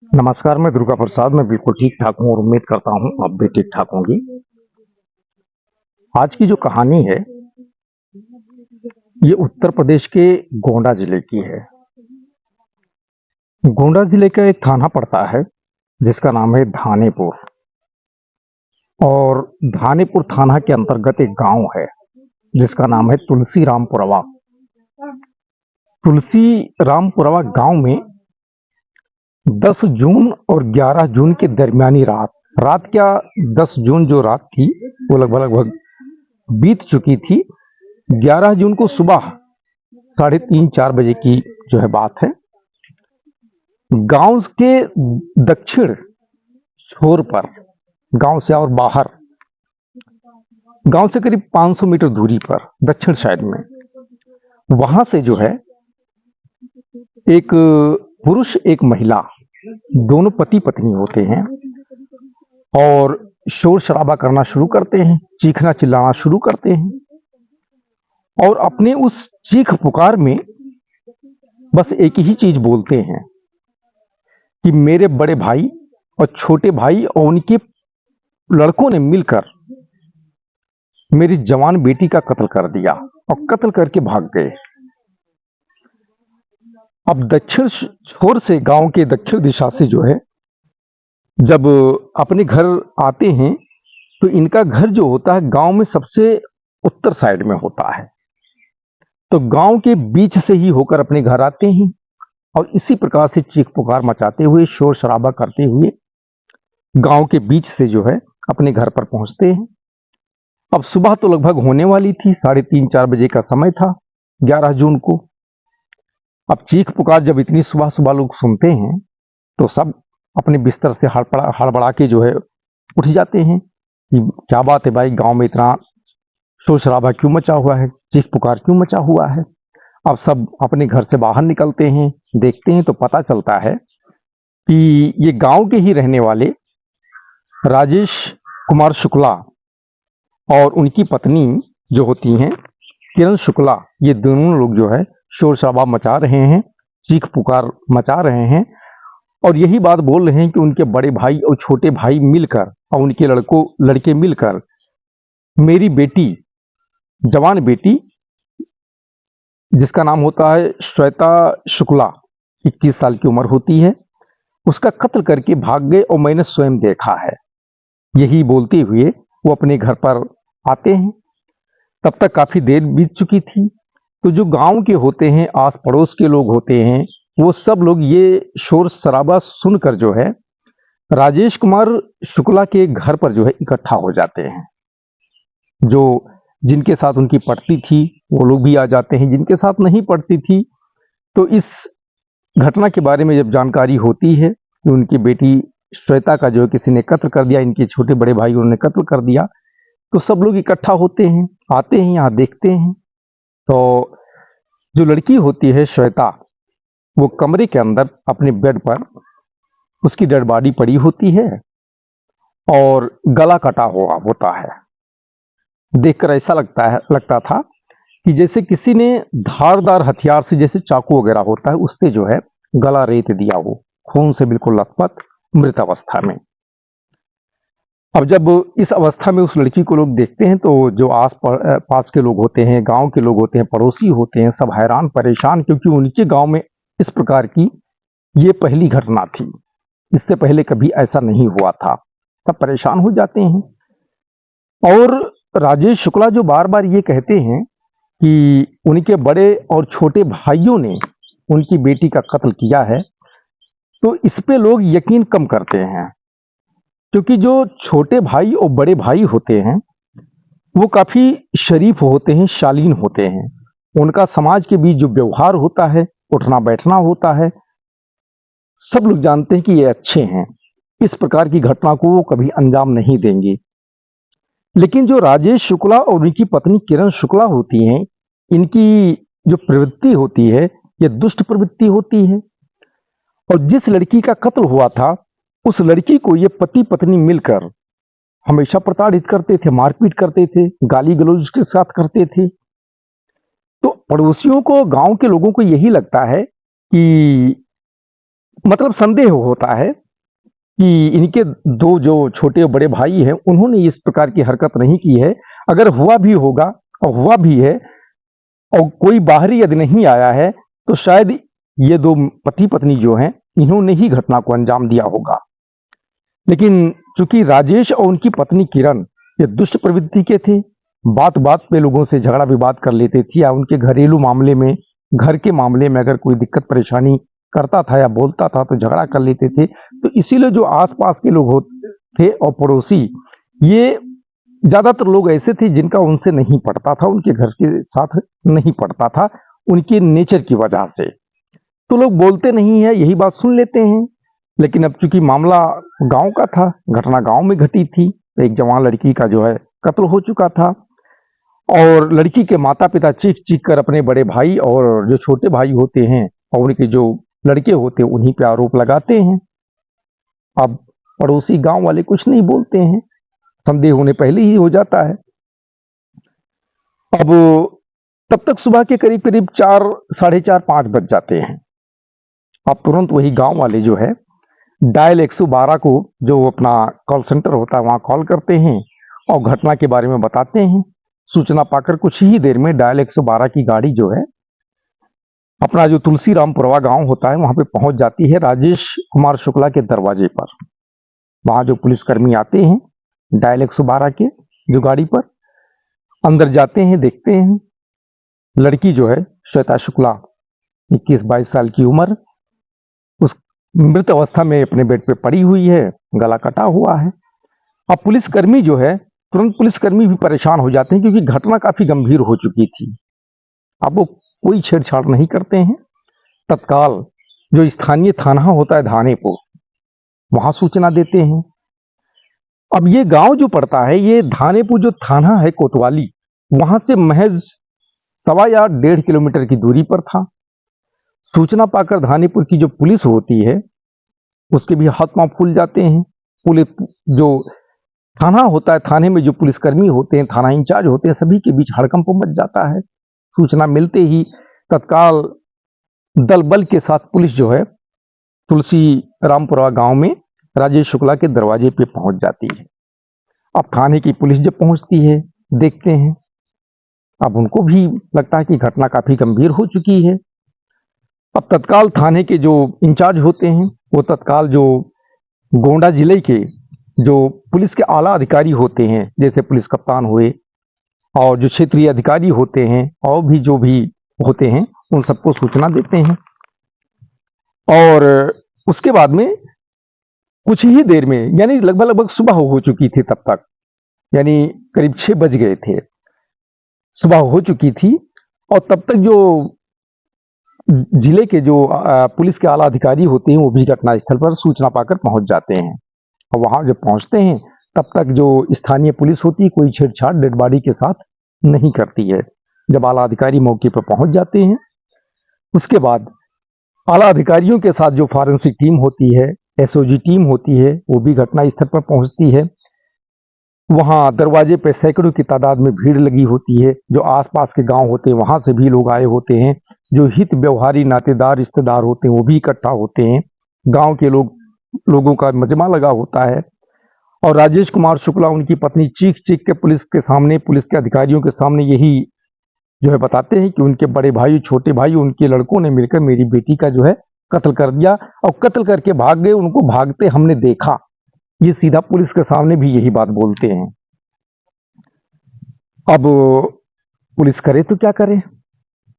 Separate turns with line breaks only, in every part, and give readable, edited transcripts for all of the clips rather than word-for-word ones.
नमस्कार, मैं दुर्गा प्रसाद। मैं बिल्कुल ठीक ठाक हूँ और उम्मीद करता हूँ आप भी ठीक ठाक होंगी। आज की जो कहानी है ये उत्तर प्रदेश के गोंडा जिले की है। गोंडा जिले का एक थाना पड़ता है जिसका नाम है धानेपुर, और धानेपुर थाना के अंतर्गत एक गांव है जिसका नाम है तुलसी रामपुरवा। तुलसी रामपुरवा गांव में 10 जून और 11 जून के दरमियानी रात क्या 10 जून जो रात थी वो लगभग बीत चुकी थी। 11 जून को सुबह 3:30-4 बजे की जो है बात है। गांव के दक्षिण छोर पर, गांव से और बाहर, गांव से करीब 500 मीटर दूरी पर दक्षिण साइड में, वहां से जो है एक पुरुष एक महिला, दोनों पति पत्नी होते हैं और शोर शराबा करना शुरू करते हैं, चीखना चिल्लाना शुरू करते हैं और अपने उस चीख पुकार में बस एक ही चीज बोलते हैं कि मेरे बड़े भाई और छोटे भाई और उनके लड़कों ने मिलकर मेरी जवान बेटी का कत्ल कर दिया और कत्ल करके भाग गए। अब दक्षिण छोर से, गांव के दक्षिण दिशा से जो है, जब अपने घर आते हैं तो इनका घर जो होता है गांव में सबसे उत्तर साइड में होता है। तो गांव के बीच से ही होकर अपने घर आते हैं और इसी प्रकार से चीख पुकार मचाते हुए, शोर शराबा करते हुए गांव के बीच से जो है अपने घर पर पहुंचते हैं। अब सुबह तो लगभग होने वाली थी, 3:30-4 बजे का समय था 11 जून को। अब चीख पुकार जब इतनी सुबह सुबह लोग सुनते हैं तो सब अपने बिस्तर से हड़बड़ा के जो है उठ जाते हैं कि क्या बात है भाई, गांव में इतना शोर शराबा क्यों मचा हुआ है, चीख पुकार क्यों मचा हुआ है। अब सब अपने घर से बाहर निकलते हैं, देखते हैं तो पता चलता है कि ये गांव के ही रहने वाले राजेश कुमार शुक्ला और उनकी पत्नी जो होती हैं किरण शुक्ला, ये दोनों लोग जो है शोर शराबा मचा रहे हैं, चीख पुकार मचा रहे हैं और यही बात बोल रहे हैं कि उनके बड़े भाई और छोटे भाई मिलकर और उनके लड़के मिलकर मेरी बेटी, जवान बेटी जिसका नाम होता है श्वेता शुक्ला, 21 साल की उम्र होती है, उसका कत्ल करके भाग गए और मैंने स्वयं देखा है। यही बोलते हुए वो अपने घर पर आते हैं। तब तक काफी देर बीत चुकी थी। तो जो गांव के होते हैं, आस पड़ोस के लोग होते हैं, वो सब लोग ये शोर शराबा सुनकर जो है राजेश कुमार शुक्ला के घर पर जो है इकट्ठा हो जाते हैं। जो जिनके साथ उनकी पड़ती थी वो लोग भी आ जाते हैं, जिनके साथ नहीं पड़ती थी। तो इस घटना के बारे में जब जानकारी होती है कि उनकी बेटी श्वेता का जो है किसी ने कत्ल कर दिया, इनके छोटे बड़े भाई उन्होंने कत्ल कर दिया, तो सब लोग इकट्ठा होते हैं, आते हैं, यहाँ देखते हैं। तो जो लड़की होती है श्वेता, वो कमरे के अंदर अपने बेड पर उसकी डेड बॉडी पड़ी होती है और गला कटा हुआ होता है। देखकर ऐसा लगता था कि जैसे किसी ने धारदार हथियार से, जैसे चाकू वगैरह होता है, उससे जो है गला रेत दिया हो, खून से बिल्कुल लथपथ, मृत अवस्था में। अब जब इस अवस्था में उस लड़की को लोग देखते हैं तो जो आस पास के लोग होते हैं, गांव के लोग होते हैं, पड़ोसी होते हैं, सब हैरान परेशान, क्योंकि उनके गांव में इस प्रकार की ये पहली घटना थी। इससे पहले कभी ऐसा नहीं हुआ था। सब परेशान हो जाते हैं और राजेश शुक्ला जो बार बार ये कहते हैं कि उनके बड़े और छोटे भाइयों ने उनकी बेटी का कत्ल किया है, तो इस पे लोग यकीन कम करते हैं, क्योंकि जो छोटे भाई और बड़े भाई होते हैं वो काफी शरीफ होते हैं, शालीन होते हैं। उनका समाज के बीच जो व्यवहार होता है, उठना बैठना होता है, सब लोग जानते हैं कि ये अच्छे हैं। इस प्रकार की घटना को वो कभी अंजाम नहीं देंगे। लेकिन जो राजेश शुक्ला और उनकी पत्नी किरण शुक्ला होती हैं, इनकी जो प्रवृत्ति होती है ये दुष्ट प्रवृत्ति होती है। और जिस लड़की का कत्ल हुआ था उस लड़की को ये पति पत्नी मिलकर हमेशा प्रताड़ित करते थे, मारपीट करते थे, गाली गलौज के साथ करते थे। तो पड़ोसियों को, गांव के लोगों को यही लगता है कि मतलब संदेह होता है कि इनके दो जो छोटे और बड़े भाई हैं उन्होंने इस प्रकार की हरकत नहीं की है। अगर हुआ भी होगा और हुआ भी है और कोई बाहरी यदि नहीं आया है तो शायद ये दो पति पत्नी जो हैं इन्होंने ही घटना को अंजाम दिया होगा। लेकिन चूंकि राजेश और उनकी पत्नी किरण ये दुष्ट प्रवृत्ति के थे, बात बात पे लोगों से झगड़ा विवाद कर लेते थे या उनके घरेलू मामले में, घर के मामले में अगर कोई दिक्कत परेशानी करता था या बोलता था तो झगड़ा कर लेते थे। तो इसीलिए जो आसपास के लोग होते थे और पड़ोसी, ये ज्यादातर लोग ऐसे थे जिनका उनसे नहीं पड़ता था, उनके घर के साथ नहीं पड़ता था, उनके नेचर की वजह से। तो लोग बोलते नहीं है, यही बात सुन लेते हैं। लेकिन अब चूंकि मामला गांव का था, घटना गांव में घटी थी, एक जवान लड़की का जो है कत्ल हो चुका था और लड़की के माता पिता चीख चीख कर अपने बड़े भाई और जो छोटे भाई होते हैं और उनके जो लड़के होते हैं उन्हीं पे आरोप लगाते हैं। अब पड़ोसी गांव वाले कुछ नहीं बोलते हैं, संदेह होने पहले ही हो जाता है। अब तब तक सुबह के करीब करीब 4, साढ़े 4, 5 बज जाते हैं। अब तुरंत वही गांव वाले जो है डायल 112 को, जो अपना कॉल सेंटर होता है, वहां कॉल करते हैं और घटना के बारे में बताते हैं। सूचना पाकर कुछ ही देर में डायल 112 की गाड़ी जो है अपना जो तुलसी रामपुरवा गांव होता है वहां पे पहुंच जाती है राजेश कुमार शुक्ला के दरवाजे पर। वहां जो पुलिसकर्मी आते हैं डायल 112 के जो गाड़ी पर, अंदर जाते हैं, देखते हैं लड़की जो है श्वेता शुक्ला 21-22 साल की उम्र, उस मृत अवस्था में अपने बेड पे पड़ी हुई है, गला कटा हुआ है। अब पुलिसकर्मी जो है, तुरंत पुलिसकर्मी भी परेशान हो जाते हैं क्योंकि घटना काफी गंभीर हो चुकी थी। अब वो कोई छेड़छाड़ नहीं करते हैं, तत्काल जो स्थानीय थाना होता है धानेपुर, वहां सूचना देते हैं। अब ये गांव जो पड़ता है, ये धानेपुर जो थाना है कोतवाली, वहां से महज 1.25 या 1.5 किलोमीटर की दूरी पर था। सूचना पाकर धानेपुर की जो पुलिस होती है उसके भी हाथ पांव फूल जाते हैं। पुलिस जो थाना होता है, थाने में जो पुलिसकर्मी होते हैं, थाना इंचार्ज होते हैं, सभी के बीच हड़कंप मच जाता है। सूचना मिलते ही तत्काल दल बल के साथ पुलिस जो है तुलसी रामपुरा गांव में राजेश शुक्ला के दरवाजे पे पहुंच जाती है। अब थाने की पुलिस जब पहुंचती है, देखते हैं, अब उनको भी लगता है कि घटना काफी गंभीर हो चुकी है। अब तत्काल थाने के जो इंचार्ज होते हैं वो तत्काल जो गोंडा जिले के जो पुलिस के आला अधिकारी होते हैं, जैसे पुलिस कप्तान हुए और जो क्षेत्रीय अधिकारी होते हैं और भी जो भी होते हैं, उन सबको सूचना देते हैं। और उसके बाद में कुछ ही देर में, यानी लगभग सुबह हो चुकी थी तब तक, यानी करीब 6 बज गए थे, सुबह हो चुकी थी और तब तक जो जिले के जो पुलिस के आला अधिकारी होते हैं वो भी घटनास्थल पर सूचना पाकर पहुंच जाते हैं। और वहां जब पहुंचते हैं तब तक जो स्थानीय पुलिस होती है कोई छेड़छाड़ डेड बॉडी के साथ नहीं करती है। जब आला अधिकारी मौके पर पहुंच जाते हैं, उसके बाद आला अधिकारियों के साथ जो फॉरेंसिक टीम होती है, एसओजी टीम होती है, वो भी घटनास्थल पर पहुंचती है। वहां दरवाजे पे सैकड़ों की तादाद में भीड़ लगी होती है। जो आसपास के गांव होते हैं वहां से भी लोग आए होते हैं, जो हित व्यवहारी नातेदार रिश्तेदार होते हैं वो भी इकट्ठा होते हैं। गांव के लोगों का मजमा लगा होता है और राजेश कुमार शुक्ला, उनकी पत्नी चीख चीख के पुलिस के सामने, पुलिस के अधिकारियों के सामने यही जो है बताते हैं कि उनके बड़े भाई, छोटे भाई, उनके लड़कों ने मिलकर मेरी बेटी का जो है कत्ल कर दिया और कत्ल करके भाग गए, उनको भागते हमने देखा। ये सीधा पुलिस के सामने भी यही बात बोलते हैं। अब पुलिस करे तो क्या करे,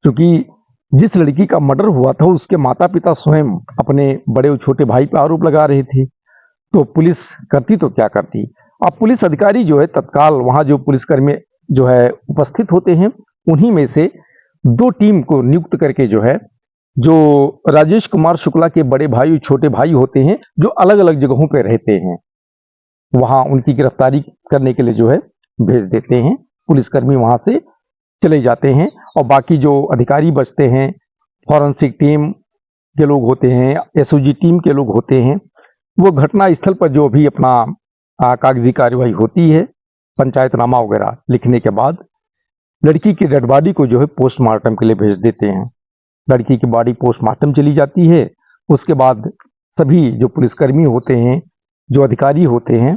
क्योंकि जिस लड़की का मर्डर हुआ था उसके माता पिता स्वयं अपने बड़े और छोटे भाई पर आरोप लगा रहे थे, तो पुलिस करती तो क्या करती। अब पुलिस अधिकारी जो है तत्काल वहां जो पुलिसकर्मी जो है उपस्थित होते हैं, उन्हीं में से 2 टीम को नियुक्त करके जो है, जो राजेश कुमार शुक्ला के बड़े भाई और छोटे भाई होते हैं, जो अलग अलग जगहों पे रहते हैं, वहां उनकी गिरफ्तारी करने के लिए जो है भेज देते हैं। पुलिसकर्मी वहां से चले जाते हैं और बाकी जो अधिकारी बचते हैं, फॉरेंसिक टीम के लोग होते हैं, एसओजी टीम के लोग होते हैं, वो घटना स्थल पर जो भी अपना कागजी कार्यवाही होती है, पंचायतनामा वगैरह लिखने के बाद लड़की की डेड बॉडी को जो है पोस्टमार्टम के लिए भेज देते हैं। लड़की की बॉडी पोस्टमार्टम चली जाती है। उसके बाद सभी जो पुलिसकर्मी होते हैं, जो अधिकारी होते हैं,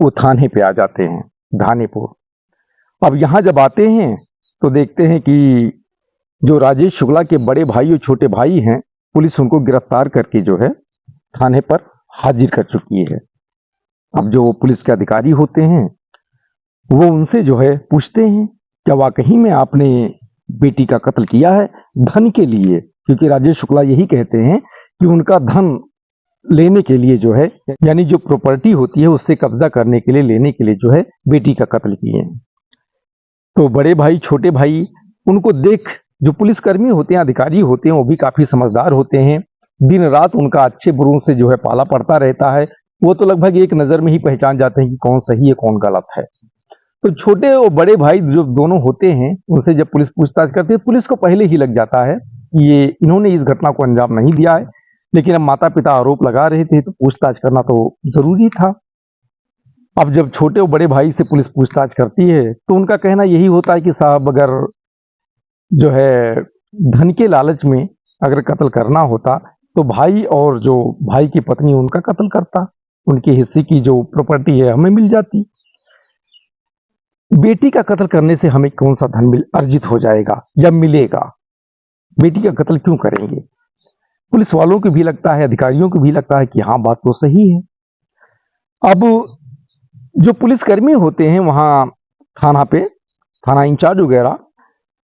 वो थाने पे आ जाते हैं, धानेपुर। अब यहाँ जब आते हैं तो देखते हैं कि जो राजेश शुक्ला के बड़े भाई और छोटे भाई हैं, पुलिस उनको गिरफ्तार करके जो है थाने पर हाजिर कर चुकी है। अब जो पुलिस के अधिकारी होते हैं वो उनसे जो है पूछते हैं, क्या वाकई में आपने बेटी का कत्ल किया है धन के लिए? क्योंकि राजेश शुक्ला यही कहते हैं कि उनका धन लेने के लिए जो है, यानी जो प्रॉपर्टी होती है उससे कब्जा करने के लिए, लेने के लिए जो है बेटी का कत्ल किए हैं। तो बड़े भाई छोटे भाई उनको देख, जो पुलिसकर्मी होते हैं, अधिकारी होते हैं, वो भी काफी समझदार होते हैं। दिन रात उनका अच्छे बुरों से जो है पाला पड़ता रहता है। वो तो लगभग एक नजर में ही पहचान जाते हैं कि कौन सही है कौन गलत है। तो छोटे और बड़े भाई जो दोनों होते हैं, उनसे जब पुलिस पूछताछ करती है, पुलिस को पहले ही लग जाता है कि ये इन्होंने इस घटना को अंजाम नहीं दिया है, लेकिन अब माता पिता आरोप लगा रहे थे तो पूछताछ करना तो जरूरी था। अब जब छोटे और बड़े भाई से पुलिस पूछताछ करती है तो उनका कहना यही होता है कि साहब, अगर जो है धन के लालच में अगर कत्ल करना होता तो भाई और जो भाई की पत्नी उनका कत्ल करता, उनके हिस्से की जो प्रॉपर्टी है हमें मिल जाती। बेटी का कत्ल करने से हमें कौन सा धन अर्जित हो जाएगा या मिलेगा? बेटी का कत्ल क्यों करेंगे? पुलिस वालों को भी लगता है, अधिकारियों को भी लगता है कि हाँ, बात तो सही है। अब जो पुलिसकर्मी होते हैं वहां थाना इंचार्ज वगैरह,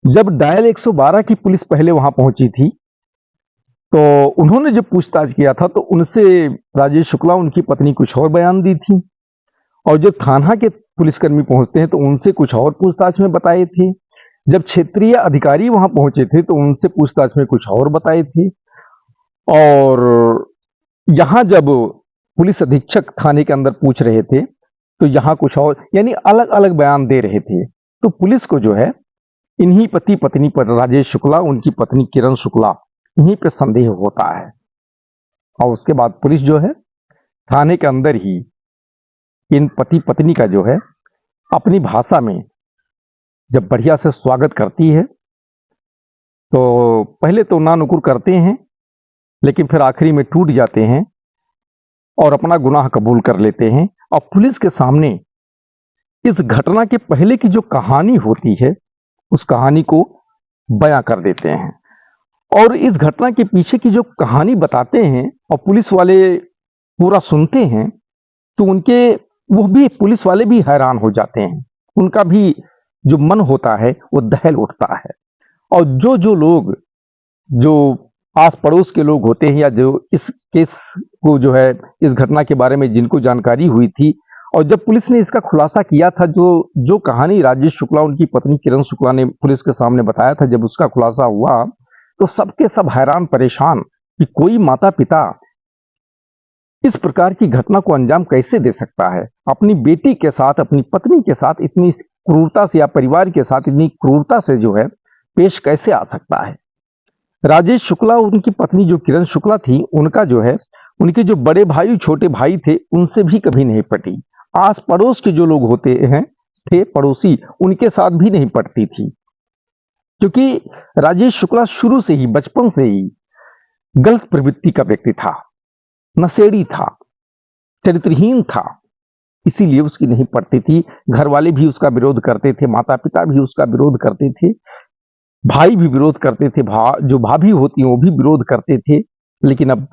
जब डायल 112 की पुलिस पहले वहां पहुंची थी तो उन्होंने जब पूछताछ किया था तो उनसे राजेश शुक्ला, उनकी पत्नी कुछ और बयान दी थी, और जब थाना के पुलिसकर्मी पहुंचते हैं तो उनसे कुछ और पूछताछ में बताए थे। जब क्षेत्रीय अधिकारी वहां पहुंचे थे तो उनसे पूछताछ में कुछ और बताए थे, और यहां जब पुलिस अधीक्षक थाने के अंदर पूछ रहे थे तो यहां कुछ और, यानी अलग अलग बयान दे रहे थे। तो पुलिस को जो है इन्हीं पति पत्नी पर, राजेश शुक्ला, उनकी पत्नी किरण शुक्ला, इन्हीं पर संदेह होता है। और उसके बाद पुलिस जो है थाने के अंदर ही इन पति पत्नी का जो है अपनी भाषा में जब बढ़िया से स्वागत करती है तो पहले तो ना नुकुर करते हैं, लेकिन फिर आखिरी में टूट जाते हैं और अपना गुनाह कबूल कर लेते हैं और पुलिस के सामने इस घटना के पहले की जो कहानी होती है उस कहानी को बयां कर देते हैं। और इस घटना के पीछे की जो कहानी बताते हैं और पुलिस वाले पूरा सुनते हैं तो वो भी, पुलिस वाले भी हैरान हो जाते हैं। उनका भी जो मन होता है वो दहल उठता है। और जो लोग, जो आस पड़ोस के लोग होते हैं या जो इस केस को जो है, इस घटना के बारे में जिनको जानकारी हुई थी, और जब पुलिस ने इसका खुलासा किया था, जो कहानी राजेश शुक्ला, उनकी पत्नी किरण शुक्ला ने पुलिस के सामने बताया था, जब उसका खुलासा हुआ तो सबके सब हैरान परेशान कि कोई माता पिता इस प्रकार की घटना को अंजाम कैसे दे सकता है? अपनी बेटी के साथ, अपनी पत्नी के साथ इतनी क्रूरता से, या परिवार के साथ इतनी क्रूरता से जो है पेश कैसे आ सकता है? राजेश शुक्ला, उनकी पत्नी जो किरण शुक्ला थी, उनका जो है, उनके जो बड़े भाई छोटे भाई थे उनसे भी कभी नहीं पटी। आस पड़ोस के जो लोग होते हैं, थे पड़ोसी, उनके साथ भी नहीं पटती थी, क्योंकि राजेश शुक्ला शुरू से ही, बचपन से ही गलत प्रवृत्ति का व्यक्ति था, नशेड़ी था, चरित्रहीन था, इसीलिए उसकी नहीं पड़ती थी। घर वाले भी उसका विरोध करते थे, माता पिता भी उसका विरोध करते थे, भाई भी विरोध करते थे, जो भाभी होती वो भी विरोध करते थे, लेकिन अब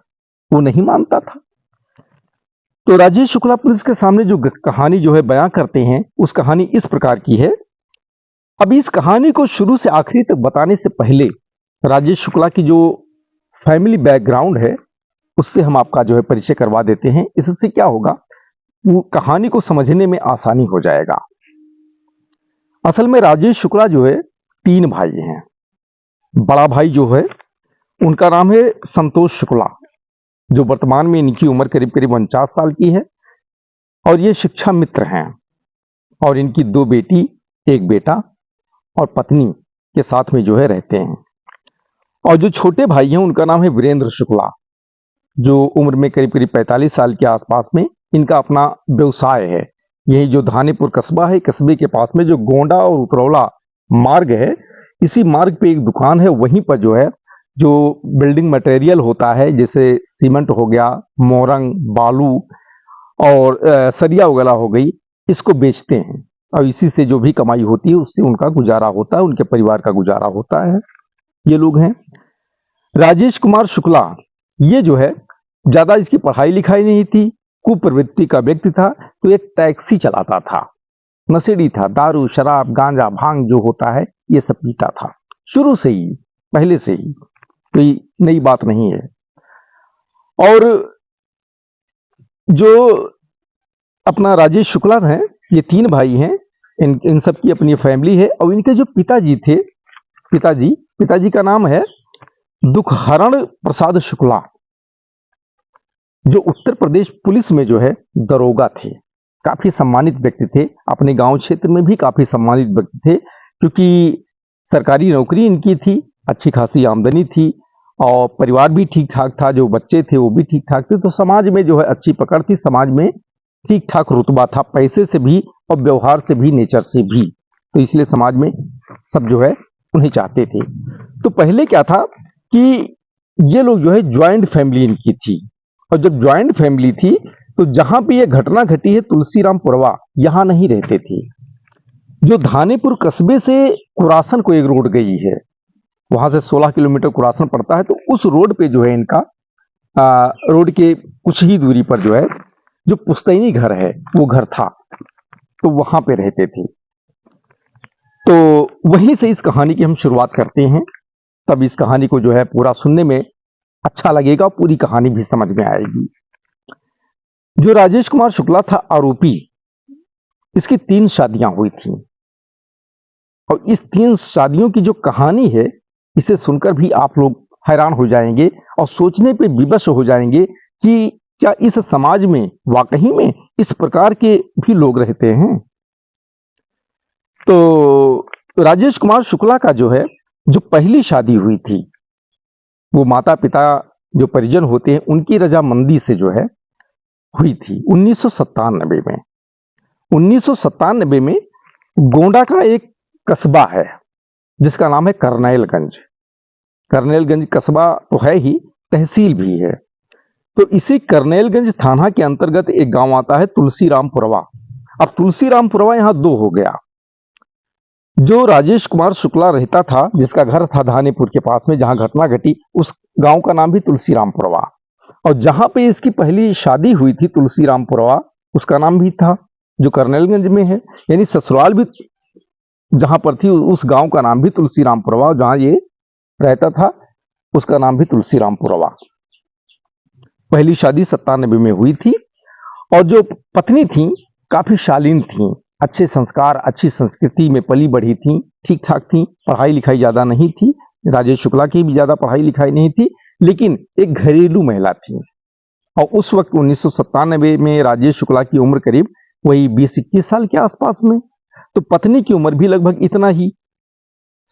वो नहीं मानता था। तो राजेश शुक्ला पुलिस के सामने जो कहानी जो है बयां करते हैं, उस कहानी इस प्रकार की है। अब इस कहानी को शुरू से आखिरी तक बताने से पहले राजेश शुक्ला की जो फैमिली बैकग्राउंड है उससे हम आपका जो है परिचय करवा देते हैं। इससे क्या होगा, वो कहानी को समझने में आसानी हो जाएगा। असल में राजेश शुक्ला जो है 3 भाई हैं। बड़ा भाई जो है उनका नाम है संतोष शुक्ला, जो वर्तमान में इनकी उम्र करीब करीब 49 साल की है, और ये शिक्षा मित्र हैं, और इनकी 2 बेटी, 1 बेटा और पत्नी के साथ में जो है रहते हैं। और जो छोटे भाई हैं उनका नाम है वीरेंद्र शुक्ला, जो उम्र में करीब करीब 45 साल के आसपास में, इनका अपना व्यवसाय है। यही जो धानेपुर कस्बा है, कस्बे के पास में जो गोंडा और उतरौला मार्ग है, इसी मार्ग पे एक दुकान है, वहीं पर जो है जो बिल्डिंग मटेरियल होता है, जैसे सीमेंट हो गया, मोरंग, बालू और सरिया वगैरह हो गई, इसको बेचते हैं और इसी से जो भी कमाई होती है उससे उनका गुजारा होता है, उनके परिवार का गुजारा होता है। ये लोग हैं। राजेश कुमार शुक्ला, ये जो है ज्यादा इसकी पढ़ाई लिखाई नहीं थी, कुप्रवृत्ति का व्यक्ति था, तो एक टैक्सी चलाता था, नशेड़ी था, दारू शराब गांजा भांग जो होता है ये सब पीता था शुरू से ही, पहले से ही, कोई नई बात नहीं है। और जो अपना राजेश शुक्ला है, ये 3 भाई हैं, इन सब की अपनी फैमिली है। और इनके जो पिताजी थे, पिताजी का नाम है दुखहरण प्रसाद शुक्ला, जो उत्तर प्रदेश पुलिस में जो है दरोगा थे, काफी सम्मानित व्यक्ति थे, अपने गांव क्षेत्र में भी काफी सम्मानित व्यक्ति थे, क्योंकि सरकारी नौकरी इनकी थी, अच्छी खासी आमदनी थी और परिवार भी ठीक ठाक था, जो बच्चे थे वो भी ठीक ठाक थे, तो समाज में जो है अच्छी पकड़ थी, समाज में ठीक ठाक रुतबा था, पैसे से भी और व्यवहार से भी, नेचर से भी, तो इसलिए समाज में सब जो है उन्हें चाहते थे। तो पहले क्या था कि ये लोग जो है ज्वाइंट फैमिली इनकी थी, और जब ज्वाइंट फैमिली थी तो जहां पे ये घटना घटी है तुलसीराम पुरवा, यहां नहीं रहते थे। जो धानेपुर कस्बे से कुरासन को एक रोड गई है, वहां से 16 किलोमीटर कुरासन पड़ता है, तो उस रोड पे जो है इनका रोड के कुछ ही दूरी पर जो है जो पुस्तैनी घर है वो घर था, तो वहां पे रहते थे। तो वहीं से इस कहानी की हम शुरुआत करते हैं, तब इस कहानी को जो है पूरा सुनने में अच्छा लगेगा, पूरी कहानी भी समझ में आएगी। जो राजेश कुमार शुक्ला था आरोपी, इसकी 3 शादियां हुई थी, और इस 3 शादियों की जो कहानी है, इसे सुनकर भी आप लोग हैरान हो जाएंगे और सोचने पे विवश हो जाएंगे कि क्या इस समाज में वाकई में इस प्रकार के भी लोग रहते हैं। तो राजेश कुमार शुक्ला का जो है जो पहली शादी हुई थी, वो माता पिता जो परिजन होते हैं उनकी रजामंदी से जो है हुई थी 1997 में। 1997 में गोंडा का एक कस्बा है जिसका नाम है करनैलगंज। करनैलगंज कस्बा तो है ही, तहसील भी है। तो इसी करनैलगंज थाना के अंतर्गत एक गांव आता है तुलसीराम पुरवा। अब तुलसीराम पुरवा यहां 2 हो गया। जो राजेश कुमार शुक्ला रहता था, जिसका घर था धानेपुर के पास में जहां घटना घटी, उस गांव का नाम भी तुलसीराम पुरवा, और जहां पे इसकी पहली शादी हुई थी तुलसीराम पुरवा, उसका नाम भी था जो करनैलगंज में है, यानी ससुराल भी जहां पर थी उस गांव का नाम भी तुलसीराम पुरवा, जहां ये रहता था उसका नाम भी तुलसीराम पुरवा। पहली शादी 97 में हुई थी, और जो पत्नी थी काफी शालीन थी, अच्छे संस्कार, अच्छी संस्कृति में पली बढ़ी थी, ठीक ठाक थी, पढ़ाई लिखाई ज्यादा नहीं थी, राजेश शुक्ला की भी ज्यादा पढ़ाई लिखाई नहीं थी, लेकिन एक घरेलू महिला थी। और उस वक्त 1997 में राजेश शुक्ला की उम्र करीब वही 20-21 साल के आसपास में, तो पत्नी की उम्र भी लगभग इतना ही,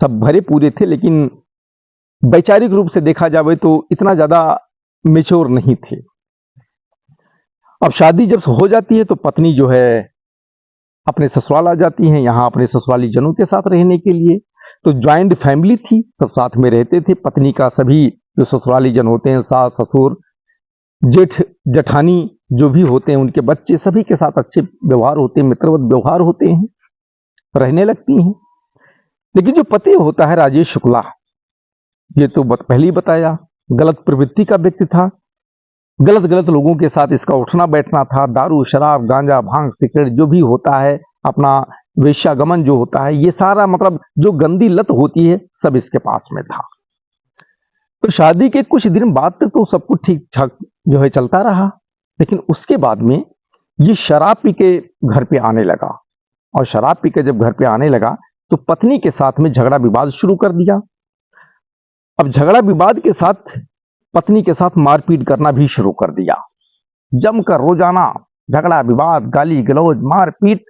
सब भरे पूरे थे, लेकिन वैचारिक रूप से देखा जाए तो इतना ज्यादा मेच्योर नहीं थे। अब शादी जब हो जाती है तो पत्नी जो है अपने ससुराल आ जाती हैं, यहाँ अपने ससुराली जनों के साथ रहने के लिए। तो ज्वाइंट फैमिली थी, सब साथ में रहते थे। पत्नी का सभी जो ससुराली जन होते हैं, सास ससुर जेठ जेठानी जो भी होते हैं, उनके बच्चे, सभी के साथ अच्छे व्यवहार होते हैं, मित्रवत व्यवहार होते हैं, रहने लगती हैं। लेकिन जो पति होता है राजेश शुक्ला, ये तो पहले ही बताया, गलत प्रवृत्ति का व्यक्ति था, गलत लोगों के साथ इसका उठना बैठना था, दारू शराब गांजा भांग सिगरेट जो भी होता है, अपना वेश्यागमन जो होता है, ये सारा मतलब जो गंदी लत होती है सब इसके पास में था। तो शादी के कुछ दिन बाद तक तो सब कुछ ठीक ठाक जो है चलता रहा, लेकिन उसके बाद में ये शराब पी के घर पे आने लगा, और शराब पी के जब घर पे आने लगा तो पत्नी के साथ में झगड़ा विवाद शुरू कर दिया। अब झगड़ा विवाद के साथ पत्नी के साथ मारपीट करना भी शुरू कर दिया, जमकर रोजाना झगड़ा विवाद, गाली गलौज, मारपीट,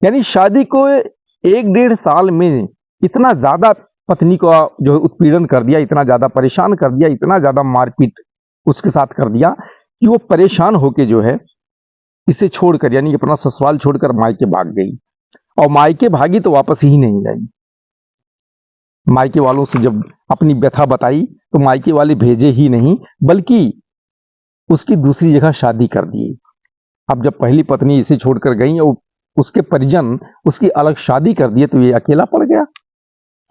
यानी शादी को 1-1.5 साल में इतना ज्यादा पत्नी को जो है उत्पीड़न कर दिया, इतना ज्यादा परेशान कर दिया, इतना ज्यादा मारपीट उसके साथ कर दिया कि वो परेशान होके जो है इसे छोड़कर, यानी अपना ससुराल छोड़कर मायके भाग गई, और मायके भागी तो वापस ही नहीं आई। मायके वालों से जब अपनी व्यथा बताई तो मायके वाले भेजे ही नहीं बल्कि उसकी दूसरी जगह शादी कर दी। अब जब पहली पत्नी इसे छोड़कर गई और उसके परिजन उसकी अलग शादी कर दिए तो ये अकेला पड़ गया।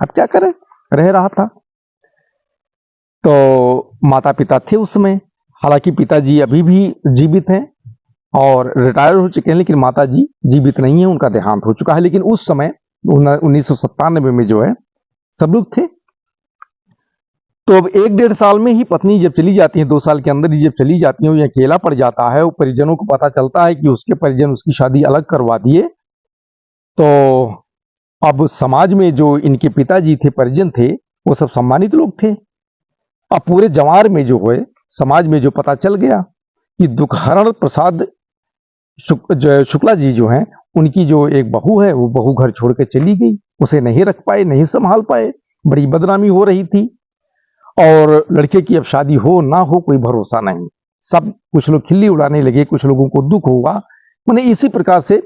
अब क्या करे, रह रहा था। तो माता पिता थे उसमें, हालांकि पिताजी अभी भी जीवित हैं और रिटायर हो चुके हैं, लेकिन माता जी जीवित नहीं है, उनका देहांत हो चुका है। लेकिन उस समय 1997 में जो है सब लोग थे। तो अब 1-1.5 साल में ही पत्नी जब चली जाती है, 2 साल के अंदर ही जब चली जाती है, ये अकेला पड़ जाता है। वो परिजनों को पता चलता है कि उसके परिजन उसकी शादी अलग करवा दिए। तो अब समाज में जो इनके पिताजी थे, परिजन थे, वो सब सम्मानित लोग थे। अब पूरे जवार में जो है, समाज में जो पता चल गया कि दुखहरण प्रसाद शुक्ला जी जो हैं, उनकी जो एक बहू है, वो बहू घर छोड़ के चली गई, उसे नहीं रख पाए, नहीं संभाल पाए, बड़ी बदनामी हो रही थी। और लड़के की अब शादी हो ना हो कोई भरोसा नहीं। सब कुछ लोग खिल्ली उड़ाने लगे, कुछ लोगों को दुख हुआ। उन्हें इसी प्रकार से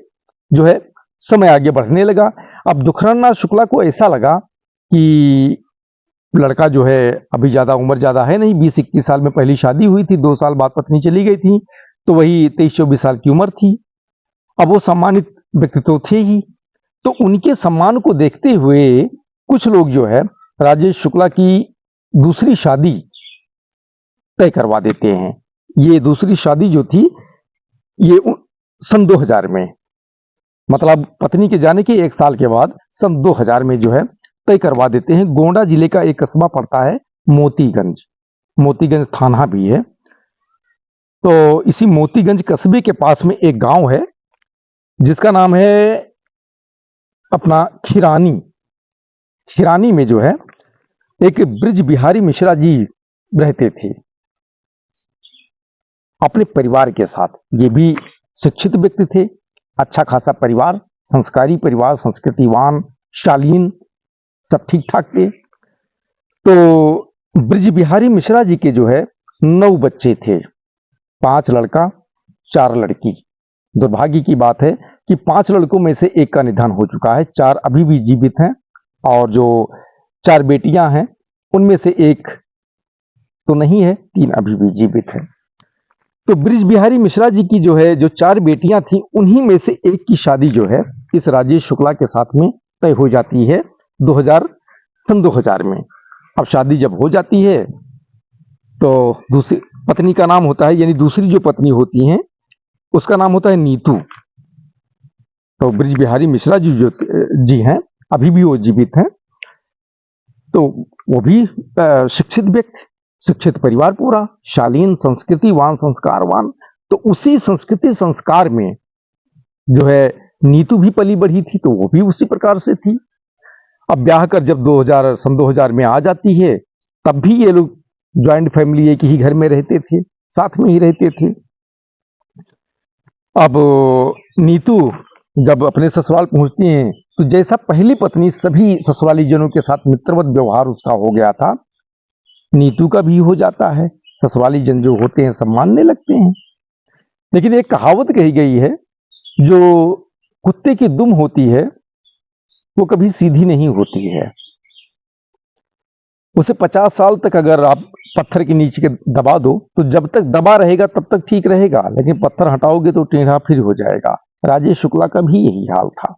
जो है समय आगे बढ़ने लगा। अब दुखहरण शुक्ला को ऐसा लगा कि लड़का जो है अभी ज्यादा उम्र ज्यादा है नहीं, 20-21 साल में पहली शादी हुई थी, 2 साल बाद पत्नी चली गई थी, तो वही 23-24 साल की उम्र थी। अब वो सम्मानित व्यक्तित्व थे ही, तो उनके सम्मान को देखते हुए कुछ लोग जो है राजेश शुक्ला की दूसरी शादी तय करवा देते हैं। ये दूसरी शादी जो थी ये सन 2000 में, मतलब पत्नी के जाने के 1 साल के बाद सन 2000 में जो है तय करवा देते हैं। गोंडा जिले का एक कस्बा पड़ता है मोतीगंज, मोतीगंज थाना भी है। तो इसी मोतीगंज कस्बे के पास में एक गांव है जिसका नाम है अपना खिरानी। खिरानी में जो है एक ब्रिज बिहारी मिश्रा जी रहते थे अपने परिवार के साथ। ये भी शिक्षित व्यक्ति थे, अच्छा खासा परिवार, संस्कारी परिवार, संस्कृतिवान, शालीन, सब ठीक ठाक थे। तो ब्रिज बिहारी मिश्रा जी के जो है 9 बच्चे थे, 5 लड़का 4 लड़की। दुर्भाग्य की बात है कि 5 लड़कों में से एक का निधन हो चुका है, 4 अभी भी जीवित हैं और जो 4 बेटियां हैं उनमें से एक तो नहीं है, 3 अभी भी जीवित हैं। तो ब्रिज बिहारी मिश्रा जी की जो है जो 4 बेटियां थी, उन्हीं में से एक की शादी जो है इस राजेश शुक्ला के साथ में तय हो जाती है सन 2000 में। अब शादी जब हो जाती है तो दूसरी पत्नी का नाम होता है, यानी दूसरी जो पत्नी होती हैं उसका नाम होता है नीतू। तो ब्रिज बिहारी मिश्रा जी जो जी हैं, अभी भी वो जीवित हैं। तो वो भी शिक्षित व्यक्ति, शिक्षित परिवार, पूरा शालीन, संस्कृतिवान, संस्कारवान। तो उसी संस्कृति संस्कार में जो है नीतू भी पली बढ़ी थी, तो वो भी उसी प्रकार से थी। अब ब्याह कर जब सन 2000 में आ जाती है, तब भी ये लोग ज्वाइंट फैमिली एक ही घर में रहते थे, साथ में ही रहते थे। अब नीतू जब अपने ससुराल पहुंचती हैं तो जैसा पहली पत्नी सभी ससुराली जनों के साथ मित्रवत व्यवहार उसका हो गया था, नीतू का भी हो जाता है। ससुराली जन जो होते हैं सब मानने लगते हैं। लेकिन एक कहावत कही गई है, जो कुत्ते की दुम होती है वो कभी सीधी नहीं होती है। उसे 50 साल तक अगर आप पत्थर के नीचे दबा दो तो जब तक दबा रहेगा तब तक ठीक रहेगा, लेकिन पत्थर हटाओगे तो टेढ़ा फिर हो जाएगा। राजेश शुक्ला का भी यही हाल था।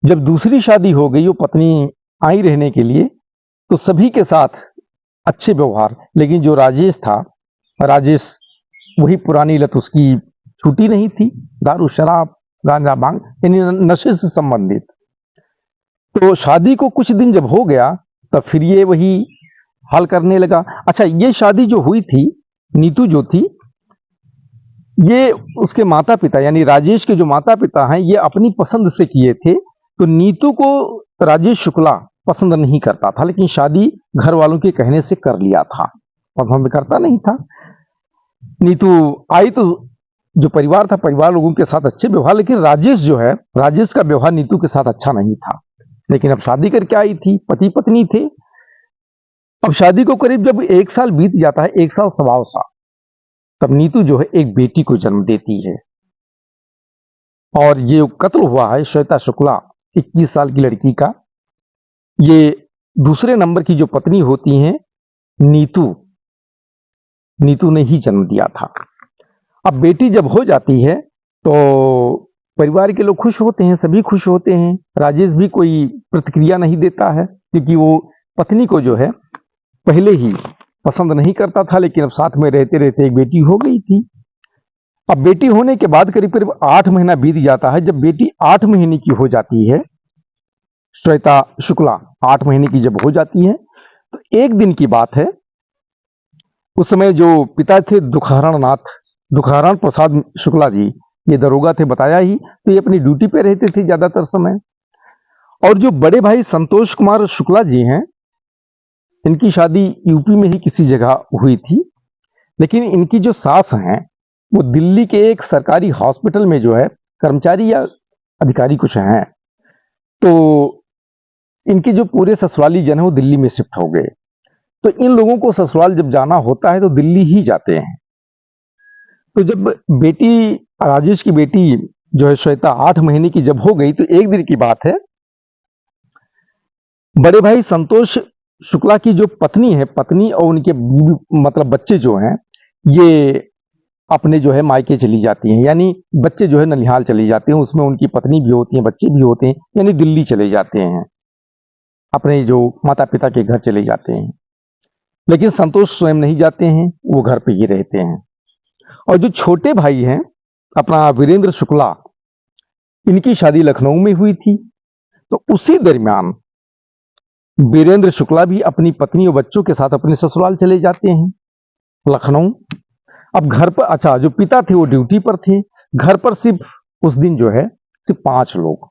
जब दूसरी शादी हो गई, वो पत्नी आई रहने के लिए, तो सभी के साथ अच्छे व्यवहार, लेकिन जो राजेश था, राजेश वही पुरानी लत उसकी छूटी नहीं थी, दारू शराब गांजा भांग, यानी नशे से संबंधित। तो शादी को कुछ दिन जब हो गया तब फिर ये वही हाल करने लगा। अच्छा, ये शादी जो हुई थी, नीतू जो थी, ये उसके माता पिता यानी राजेश के जो माता पिता हैं, ये अपनी पसंद से किए थे। तो नीतू को राजेश शुक्ला पसंद नहीं करता था, लेकिन शादी घर वालों के कहने से कर लिया था, पसंद करता नहीं था। नीतू आई तो जो परिवार था, परिवार लोगों के साथ अच्छे व्यवहार, लेकिन राजेश जो है, राजेश का व्यवहार नीतू के साथ अच्छा नहीं था। लेकिन अब शादी करके आई थी, पति पत्नी थे। अब शादी को करीब जब 1 साल बीत जाता है, 1 साल सवा साल, तब नीतू जो है एक बेटी को जन्म देती है। और ये कत्ल हुआ है श्वेता शुक्ला, 21 साल की लड़की का। ये दूसरे नंबर की जो पत्नी होती हैं नीतू ने ही जन्म दिया था। अब बेटी जब हो जाती है तो परिवार के लोग खुश होते हैं, सभी खुश होते हैं। राजेश भी कोई प्रतिक्रिया नहीं देता है, क्योंकि वो पत्नी को जो है पहले ही पसंद नहीं करता था, लेकिन अब साथ में रहते रहते एक बेटी हो गई थी। अब बेटी होने के बाद करीब करीब 8 महीना बीत जाता है। जब बेटी 8 महीने की हो जाती है, श्वेता शुक्ला 8 महीने की जब हो जाती है, तो एक दिन की बात है। उस समय जो पिता थे दुखारण प्रसाद शुक्ला जी, ये दरोगा थे बताया ही, तो ये अपनी ड्यूटी पे रहते थे ज्यादातर समय। और जो बड़े भाई संतोष कुमार शुक्ला जी हैं, इनकी शादी यूपी में ही किसी जगह हुई थी, लेकिन इनकी जो सास हैं वो दिल्ली के एक सरकारी हॉस्पिटल में जो है कर्मचारी या अधिकारी कुछ हैं। तो इनके जो पूरे ससुराली जन है वो दिल्ली में शिफ्ट हो गए। तो इन लोगों को ससुराल जब जाना होता है तो दिल्ली ही जाते हैं। तो जब राजेश की बेटी जो है श्वेता 8 महीने की जब हो गई, तो एक दिन की बात है, बड़े भाई संतोष शुक्ला की जो पत्नी और उनके मतलब बच्चे जो हैं, ये अपने जो है मायके चली जाती हैं, यानी बच्चे जो है ननिहाल चली जाते हैं। उसमें उनकी पत्नी भी होती है, बच्चे भी होते हैं, यानी दिल्ली चले जाते हैं, अपने जो माता पिता के घर चले जाते हैं। लेकिन संतोष स्वयं नहीं जाते हैं, वो घर पे ही रहते हैं। और जो छोटे भाई हैं अपना वीरेंद्र शुक्ला, इनकी शादी लखनऊ में हुई थी। तो उसी दरमियान वीरेंद्र शुक्ला भी अपनी पत्नी और बच्चों के साथ अपने ससुराल चले जाते हैं लखनऊ। अब घर पर जो पिता थे वो ड्यूटी पर थे। घर पर सिर्फ उस दिन जो है सिर्फ 5 लोग,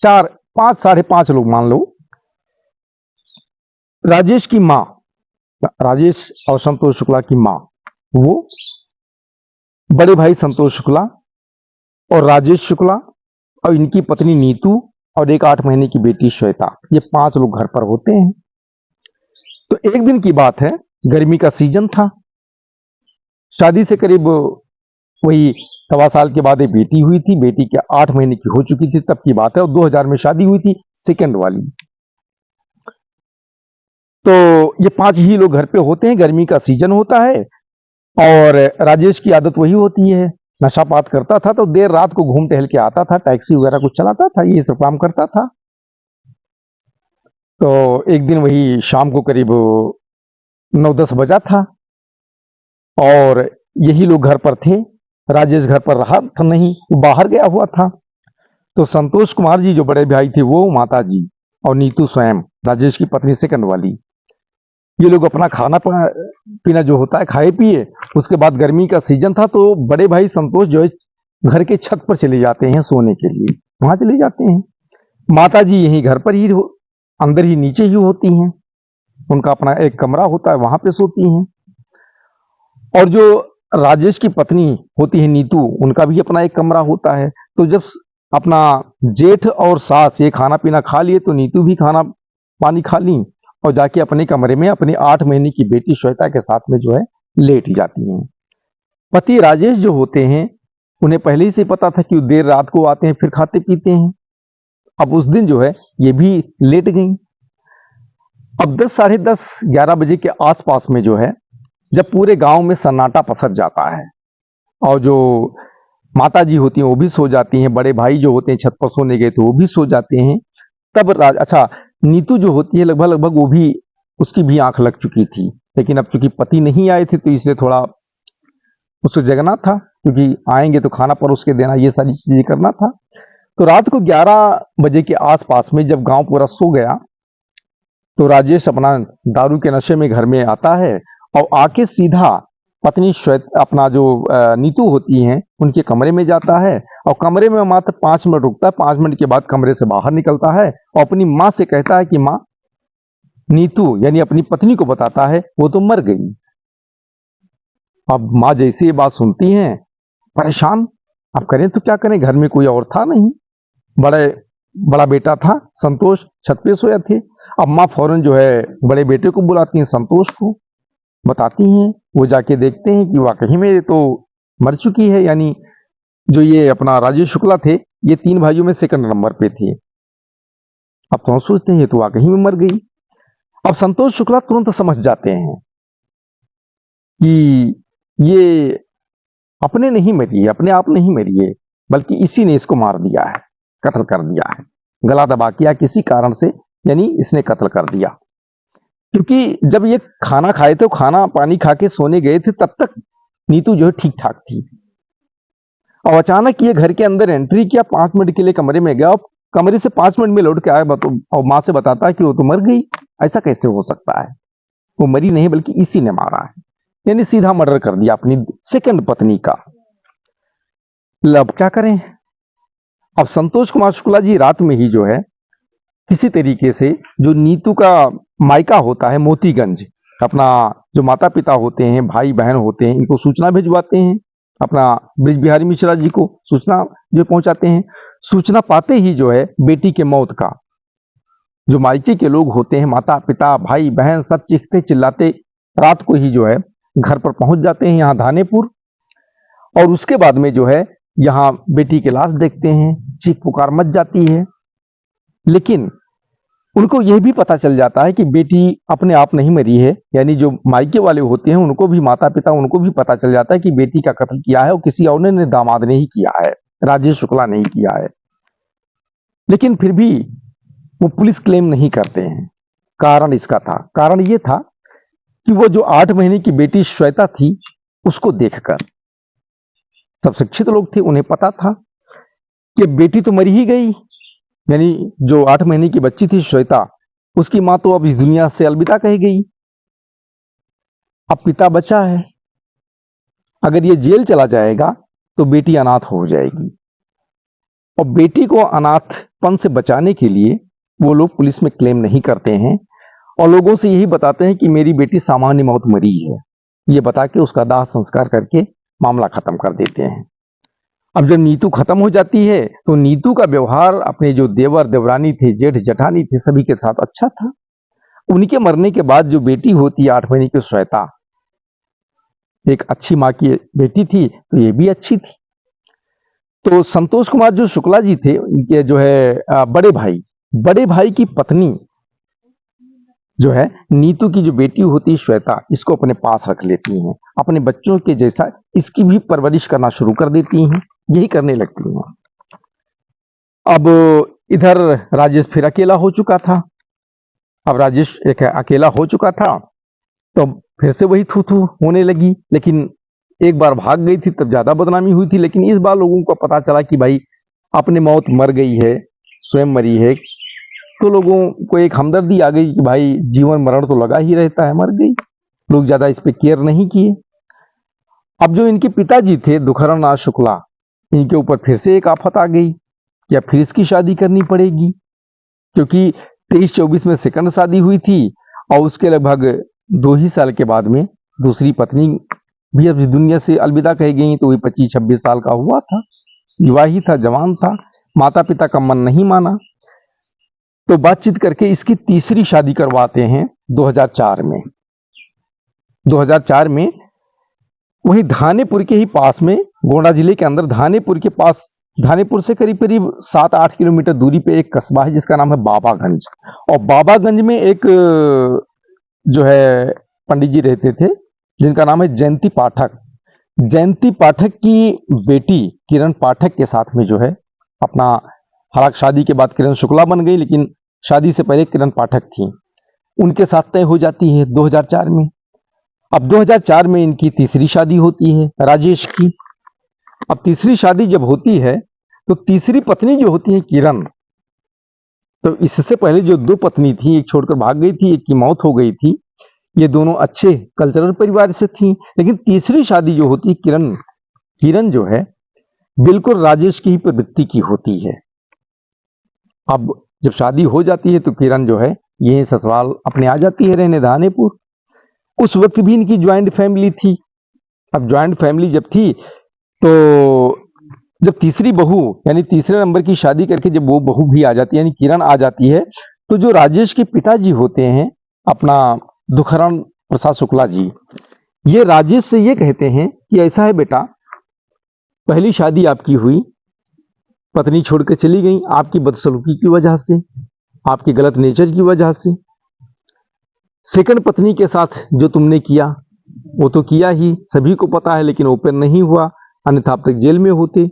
5 साढ़े 5 लोग मान लो। राजेश की माँ, राजेश और संतोष शुक्ला की माँ, वो बड़े भाई संतोष शुक्ला और राजेश शुक्ला और इनकी पत्नी नीतू और एक 8 महीने की बेटी श्वेता, ये 5 लोग घर पर होते हैं। तो एक दिन की बात है, गर्मी का सीजन था। शादी से करीब वही 1.25 साल के बाद एक बेटी हुई थी। बेटी के 8 महीने की हो चुकी थी तब की बात है, और 2000 में शादी हुई थी, सेकंड वाली। तो ये 5 ही लोग घर पे होते हैं, गर्मी का सीजन होता है। और राजेश की आदत वही होती है, नशापात करता था, तो देर रात को घूम टहल के आता था, टैक्सी वगैरह कुछ चलाता था, ये सब काम करता था। तो एक दिन वही शाम को करीब 9-10 बजा था और यही लोग घर पर थे। राजेश घर पर रहा था नहीं, वो बाहर गया हुआ था। तो संतोष कुमार जी जो बड़े भाई थे, वो माता जी और नीतू स्वयं, राजेश की पत्नी सेकंड वाली, ये लोग अपना खाना पीना जो होता है खाए पिए। उसके बाद गर्मी का सीजन था, तो बड़े भाई संतोष जो है घर के छत पर चले जाते हैं सोने के लिए, वहां चले जाते हैं। माता जी यही घर पर ही अंदर ही नीचे ही होती हैं, उनका अपना एक कमरा होता है, वहां पे सोती हैं। और जो राजेश की पत्नी होती है नीतू, उनका भी अपना एक कमरा होता है। तो जब अपना जेठ और सास ये खाना पीना खा लिए, तो नीतू भी खाना पानी खा ली और जाके अपने कमरे में अपनी 8 महीने की बेटी श्वेता के साथ में जो है लेट जाती हैं। पति राजेश जो होते हैं, उन्हें पहले ही से पता था कि देर रात को आते हैं, फिर खाते पीते हैं। अब उस दिन जो है ये भी लेट गई। अब 10, साढ़े 10, 11 बजे के आसपास में जो है, जब पूरे गांव में सन्नाटा पसर जाता है और जो माता जी होती हैं वो भी सो जाती हैं, बड़े भाई जो होते हैं छत पर सोने गए तो वो भी सो जाते हैं। तब नीतू जो होती है लगभग वो भी, उसकी भी आंख लग चुकी थी, लेकिन अब चूंकि पति नहीं आए थे तो इसलिए थोड़ा उसको जगना था, क्योंकि आएंगे तो खाना परोस के देना, ये सारी चीजें करना था। तो रात को 11 बजे के आसपास में जब गांव पूरा सो गया, तो राजेश अपना दारू के नशे में घर में आता है और आके सीधा पत्नी अपना जो नीतू होती हैं उनके कमरे में जाता है, और कमरे में मात्र 5 मिनट रुकता है। 5 मिनट के बाद कमरे से बाहर निकलता है और अपनी माँ से कहता है कि माँ, नीतू यानी अपनी पत्नी को बताता है वो तो मर गई। अब माँ जैसे ये बात सुनती हैं, परेशान, अब करें तो क्या करें, घर में कोई और था नहीं, बड़ा बेटा था संतोष, छत पे सोया थे। अब माँ फौरन जो है बड़े बेटे को बुलाती हैं, संतोष को बताती हैं। वो जाके देखते हैं कि वाकई में ये तो मर चुकी है, यानी जो ये अपना राजेश शुक्ला थे, ये 3 भाइयों में सेकंड नंबर पे थे। अब तो सोचते हैं ये तो वाकई में मर गई। अब संतोष शुक्ला तुरंत समझ जाते हैं कि ये अपने नहीं मरी है, अपने आप नहीं मरी है, बल्कि इसी ने इसको मार दिया है, कत्ल कर दिया है, गला दबा किया किसी कारण से, यानी इसने कत्ल कर दिया। क्योंकि जब ये खाना खाए थे, खाना पानी खा के सोने गए थे, तब तक नीतू जो है ठीक ठाक थी। और अचानक ये घर के अंदर एंट्री किया, 5 मिनट के लिए कमरे में गया, और कमरे से 5 मिनट में लौट के आया और माँ से बताता है कि वो तो मर गई। ऐसा कैसे हो सकता है? वो मरी नहीं, बल्कि इसी ने मारा है, यानी सीधा मर्डर कर दिया अपनी सेकंड पत्नी का। अब क्या करें? अब संतोष कुमार शुक्ला जी रात में ही जो है किसी तरीके से, जो नीतू का मायका होता है मोतीगंज, अपना जो माता पिता होते हैं, भाई बहन होते हैं, इनको सूचना भिजवाते हैं, अपना ब्रिज बिहारी मिश्रा जी को सूचना जो पहुंचाते हैं। सूचना पाते ही जो है बेटी के मौत का, जो मायके के लोग होते हैं, माता पिता भाई बहन, सब चीखते चिल्लाते रात को ही जो है घर पर पहुंच जाते हैं, यहाँ धानेपुर। और उसके बाद में जो है यहाँ बेटी की लाश देखते हैं, चीख पुकार मच जाती है। लेकिन उनको यह भी पता चल जाता है कि बेटी अपने आप नहीं मरी है, यानी जो मायके वाले होते हैं उनको भी, माता पिता उनको भी पता चल जाता है कि बेटी का कत्ल किया है और किसी और ने, दामाद ने ही किया है, राजेश शुक्ला नहीं किया है। लेकिन फिर भी वो पुलिस क्लेम नहीं करते हैं। कारण इसका था, कारण ये था कि वो जो 8 महीने की बेटी श्वेता थी, उसको देखकर सब शिक्षित लोग थे, उन्हें पता था कि बेटी तो मरी ही गई, यानी जो 8 महीने की बच्ची थी श्वेता, उसकी मां तो अब इस दुनिया से अलविदा कह गई। अब पिता बचा है, अगर ये जेल चला जाएगा तो बेटी अनाथ हो जाएगी। और बेटी को अनाथपन से बचाने के लिए वो लोग पुलिस में क्लेम नहीं करते हैं और लोगों से यही बताते हैं कि मेरी बेटी सामान्य मौत मरी है, ये बता के उसका दाह संस्कार करके मामला खत्म कर देते हैं। अब जब नीतू खत्म हो जाती है तो नीतू का व्यवहार अपने जो देवर देवरानी थे, जेठ जेठानी थे, सभी के साथ अच्छा था। उनके मरने के बाद जो बेटी होती है 8 महीने की श्वेता, एक अच्छी माँ की बेटी थी, तो ये भी अच्छी थी। तो संतोष कुमार जो शुक्ला जी थे, उनके जो है बड़े भाई की पत्नी जो है नीतू की जो बेटी होती है श्वेता, इसको अपने पास रख लेती हैं, अपने बच्चों के जैसा इसकी भी परवरिश करना शुरू कर देती हैं, यही करने लगती हैं। अब इधर राजेश फिर अकेला हो चुका था। अब राजेश एक अकेला हो चुका था तो फिर से वही थू थू होने लगी, लेकिन एक बार भाग गई थी तब ज्यादा बदनामी हुई थी, लेकिन इस बार लोगों को पता चला कि भाई अपने मौत मर गई है, स्वयं मरी है, तो लोगों को एक हमदर्दी आ गई कि भाई जीवन मरण तो लगा ही रहता है, मर गई। लोग ज्यादा इस पे केयर नहीं किए। अब जो इनके पिताजी थे दुखरण नाथ शुक्ला, इनके ऊपर फिर से एक आफत आ गई, या फिर इसकी शादी करनी पड़ेगी, क्योंकि 23-24 में सेकंड शादी हुई थी और उसके लगभग 2 ही साल के बाद में दूसरी पत्नी भी अब इस दुनिया से अलविदा कह गई। तो वही 25-26 साल का हुआ था, विवाही था, जवान था। माता पिता का मन नहीं माना तो बातचीत करके इसकी तीसरी शादी करवाते हैं 2004 में। 2004 में वही धानेपुर के ही पास में, गोंडा जिले के अंदर धानेपुर के पास, धानेपुर से करीब करीब 7-8 किलोमीटर दूरी पे एक कस्बा है जिसका नाम है बाबागंज। और बाबागंज में एक जो है पंडित जी रहते थे जिनका नाम है जयंती पाठक। जयंती पाठक की बेटी किरण पाठक के साथ में जो है अपना, हालांकि शादी के बाद किरण शुक्ला बन गई, लेकिन शादी से पहले किरण पाठक थी, उनके साथ तय हो जाती है 2004 में। अब 2004 में इनकी तीसरी शादी होती है राजेश की। अब तीसरी शादी जब होती है तो तीसरी पत्नी जो होती है किरण, तो इससे पहले जो 2 पत्नी थी, एक छोड़कर भाग गई थी, एक की मौत हो गई थी, ये दोनों अच्छे कल्चरल परिवार से थी। लेकिन तीसरी शादी जो होती है किरण जो है बिल्कुल राजेश की ही प्रवृत्ति की होती है। अब जब शादी हो जाती है तो किरण जो है यही ससुराल अपने आ जाती है रहने धानेपुर। उस वक्त भी इनकी ज्वाइंट फैमिली थी। अब ज्वाइंट फैमिली जब थी तो जब तीसरी बहू यानी तीसरे नंबर की शादी करके जब वो बहू भी आ जाती है, यानी किरण आ जाती है, तो जो राजेश के पिताजी होते हैं अपना दुखरण प्रसाद शुक्ला जी, ये राजेश से ये कहते हैं कि ऐसा है बेटा, पहली शादी आपकी हुई, पत्नी छोड़ के चली गई आपकी बदसलूकी की वजह से, आपके गलत नेचर की वजह से। सेकंड पत्नी के साथ जो तुमने किया वो तो किया ही, सभी को पता है, लेकिन ओपन नहीं हुआ, अन्यथा अब तक जेल में होते।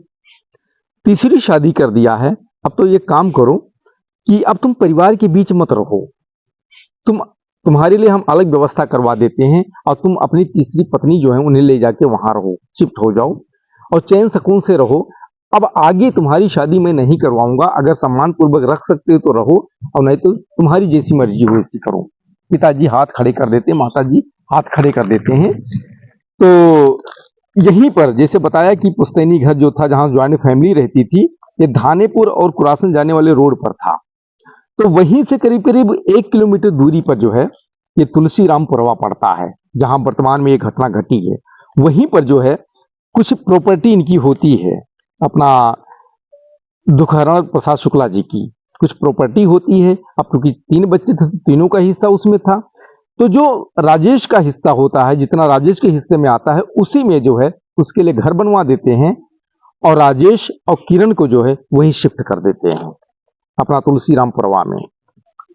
तीसरी शादी कर दिया है, अब तो ये काम करो कि अब तुम परिवार के बीच मत रहो, तुम्हारे लिए हम अलग व्यवस्था करवा देते हैं और तुम अपनी तीसरी पत्नी जो है उन्हें ले जाके वहां रहो, शिफ्ट हो जाओ और चैन सुकून से रहो। अब आगे तुम्हारी शादी मैं नहीं करवाऊंगा, अगर सम्मान पूर्वक रख सकते हो तो रहो और नहीं तो तुम्हारी जैसी मर्जी हो ऐसी करो। पिताजी हाथ खड़े कर देते, माताजी हाथ खड़े कर देते हैं। तो यहीं पर जैसे बताया कि पुश्तैनी घर जो था जहां ज्वाइंट फैमिली रहती थी, ये धानेपुर और कुरासन जाने वाले रोड पर था। तो वहीं से करीब करीब 1 किलोमीटर दूरी पर जो है ये तुलसीरामपुरवा पड़ता है, जहां वर्तमान में ये घटना घटी है। वहीं पर जो है कुछ प्रॉपर्टी इनकी होती है, अपना दुखहरण प्रसाद शुक्ला जी की कुछ प्रॉपर्टी होती है। अब क्योंकि 3 बच्चे थे, तीनों का हिस्सा उसमें था, तो जो राजेश का हिस्सा होता है, जितना राजेश के हिस्से में आता है उसी में जो है उसके लिए घर बनवा देते हैं और राजेश और किरण को जो है वहीं शिफ्ट कर देते हैं अपना तुलसीरामपुरवा में।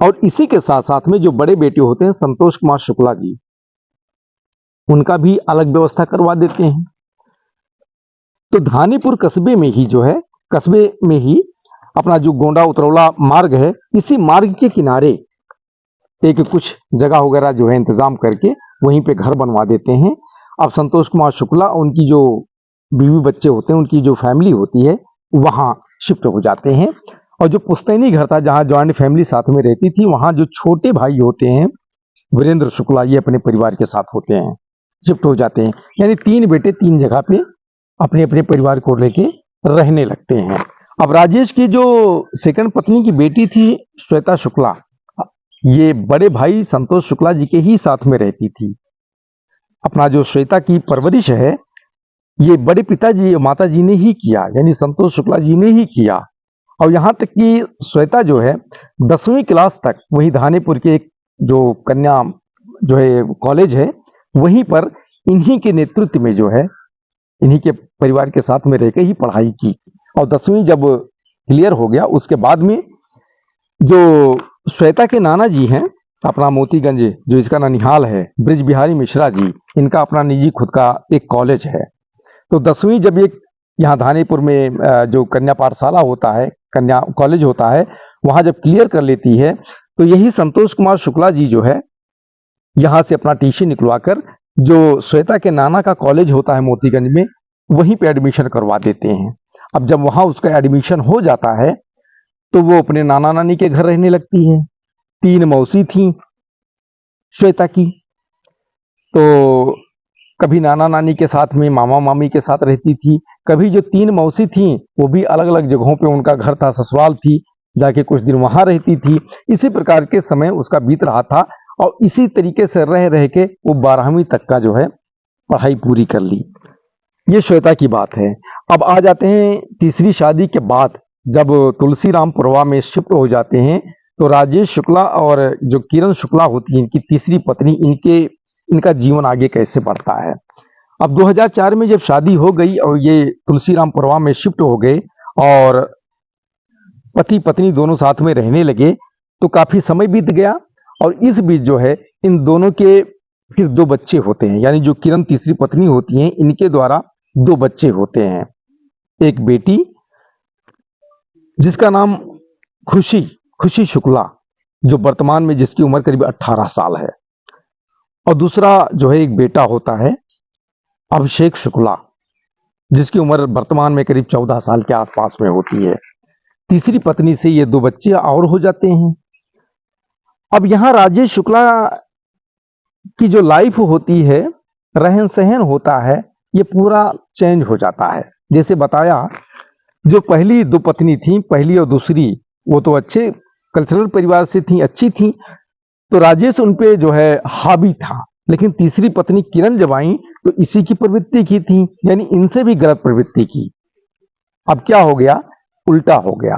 और इसी के साथ साथ में जो बड़े बेटे होते हैं संतोष कुमार शुक्ला जी, उनका भी अलग व्यवस्था करवा देते हैं। तो धानीपुर कस्बे में ही जो है, कस्बे में ही अपना जो गोंडा उतरौला मार्ग है, इसी मार्ग के किनारे एक कुछ जगह वगैरह जो है इंतजाम करके वहीं पे घर बनवा देते हैं। अब संतोष कुमार शुक्ला और उनकी जो बीवी बच्चे होते हैं, उनकी जो फैमिली होती है, वहां शिफ्ट हो जाते हैं। और जो पुश्तैनी घर था जहां ज्वाइंट फैमिली साथ में रहती थी, वहां जो छोटे भाई होते हैं वीरेंद्र शुक्ला, ये अपने परिवार के साथ होते हैं, शिफ्ट हो जाते हैं। यानी 3 बेटे 3 जगह पे अपने अपने परिवार को लेके रहने लगते हैं। अब राजेश की जो सेकंड पत्नी की बेटी थी श्वेता शुक्ला, ये बड़े भाई संतोष शुक्ला जी के ही साथ में रहती थी। अपना जो श्वेता की परवरिश है ये बड़े पिताजी माता जी ने ही किया, यानी संतोष शुक्ला जी ने ही किया। और यहाँ तक कि श्वेता जो है 10वीं क्लास तक वही धानेपुर के एक जो कन्या जो है कॉलेज है, वहीं पर इन्हीं के नेतृत्व में जो है इन्हीं के परिवार के साथ में रहकर ही पढ़ाई की। और 10वीं जब क्लियर हो गया उसके बाद में जो श्वेता के नाना जी हैं अपना मोतीगंज, जो इसका ननिहाल है, ब्रिज बिहारी मिश्रा जी, इनका अपना निजी खुद का एक कॉलेज है। तो 10वीं जब ये यहाँ धानेपुर में जो कन्या पाठशाला होता है, कन्या कॉलेज होता है, वहां जब क्लियर कर लेती है तो यही संतोष कुमार शुक्ला जी जो है यहाँ से अपना टीसी निकलवाकर जो श्वेता के नाना का कॉलेज होता है मोतीगंज में, वहीं पे एडमिशन करवा देते हैं। अब जब वहां उसका एडमिशन हो जाता है तो वो अपने नाना नानी के घर रहने लगती है। 3 मौसी थी श्वेता की, तो कभी नाना नानी के साथ में मामा मामी के साथ रहती थी, कभी जो 3 मौसी थी वो भी अलग अलग जगहों पे उनका घर था, ससुराल थी, जाके कुछ दिन वहां रहती थी। इसी प्रकार के समय उसका बीत रहा था और इसी तरीके से रह रह के वो 12वीं तक का जो है पढ़ाई पूरी कर ली। ये श्वेता की बात है। अब आ जाते हैं तीसरी शादी के बाद, जब तुलसीरामपुरवा में शिफ्ट हो जाते हैं तो राजेश शुक्ला और जो किरण शुक्ला होती है इनकी तीसरी पत्नी, इनका जीवन आगे कैसे बढ़ता है। अब 2004 में जब शादी हो गई और ये तुलसीरामपुरवा में शिफ्ट हो गए और पति पत्नी दोनों साथ में रहने लगे, तो काफी समय बीत गया और इस बीच जो है इन दोनों के फिर 2 बच्चे होते हैं, यानी जो किरण तीसरी पत्नी होती हैं इनके द्वारा 2 बच्चे होते हैं। एक बेटी जिसका नाम खुशी शुक्ला, जो वर्तमान में जिसकी उम्र करीब 18 साल है, और दूसरा जो है एक बेटा होता है अभिषेक शुक्ला, जिसकी उम्र वर्तमान में करीब 14 साल के आसपास में होती है। तीसरी पत्नी से ये 2 बच्चे और हो जाते हैं। अब यहां राजेश शुक्ला की जो लाइफ होती है, रहन सहन होता है, ये पूरा चेंज हो जाता है। जैसे बताया, जो पहली 2 पत्नी थी, पहली और दूसरी, वो तो अच्छे कल्चरल परिवार से थी, अच्छी थी, तो राजेश उन पे जो है हावी था। लेकिन तीसरी पत्नी किरण जब आई तो इसी की प्रवृत्ति की थी, यानी इनसे भी गलत प्रवृत्ति की। अब क्या हो गया, उल्टा हो गया।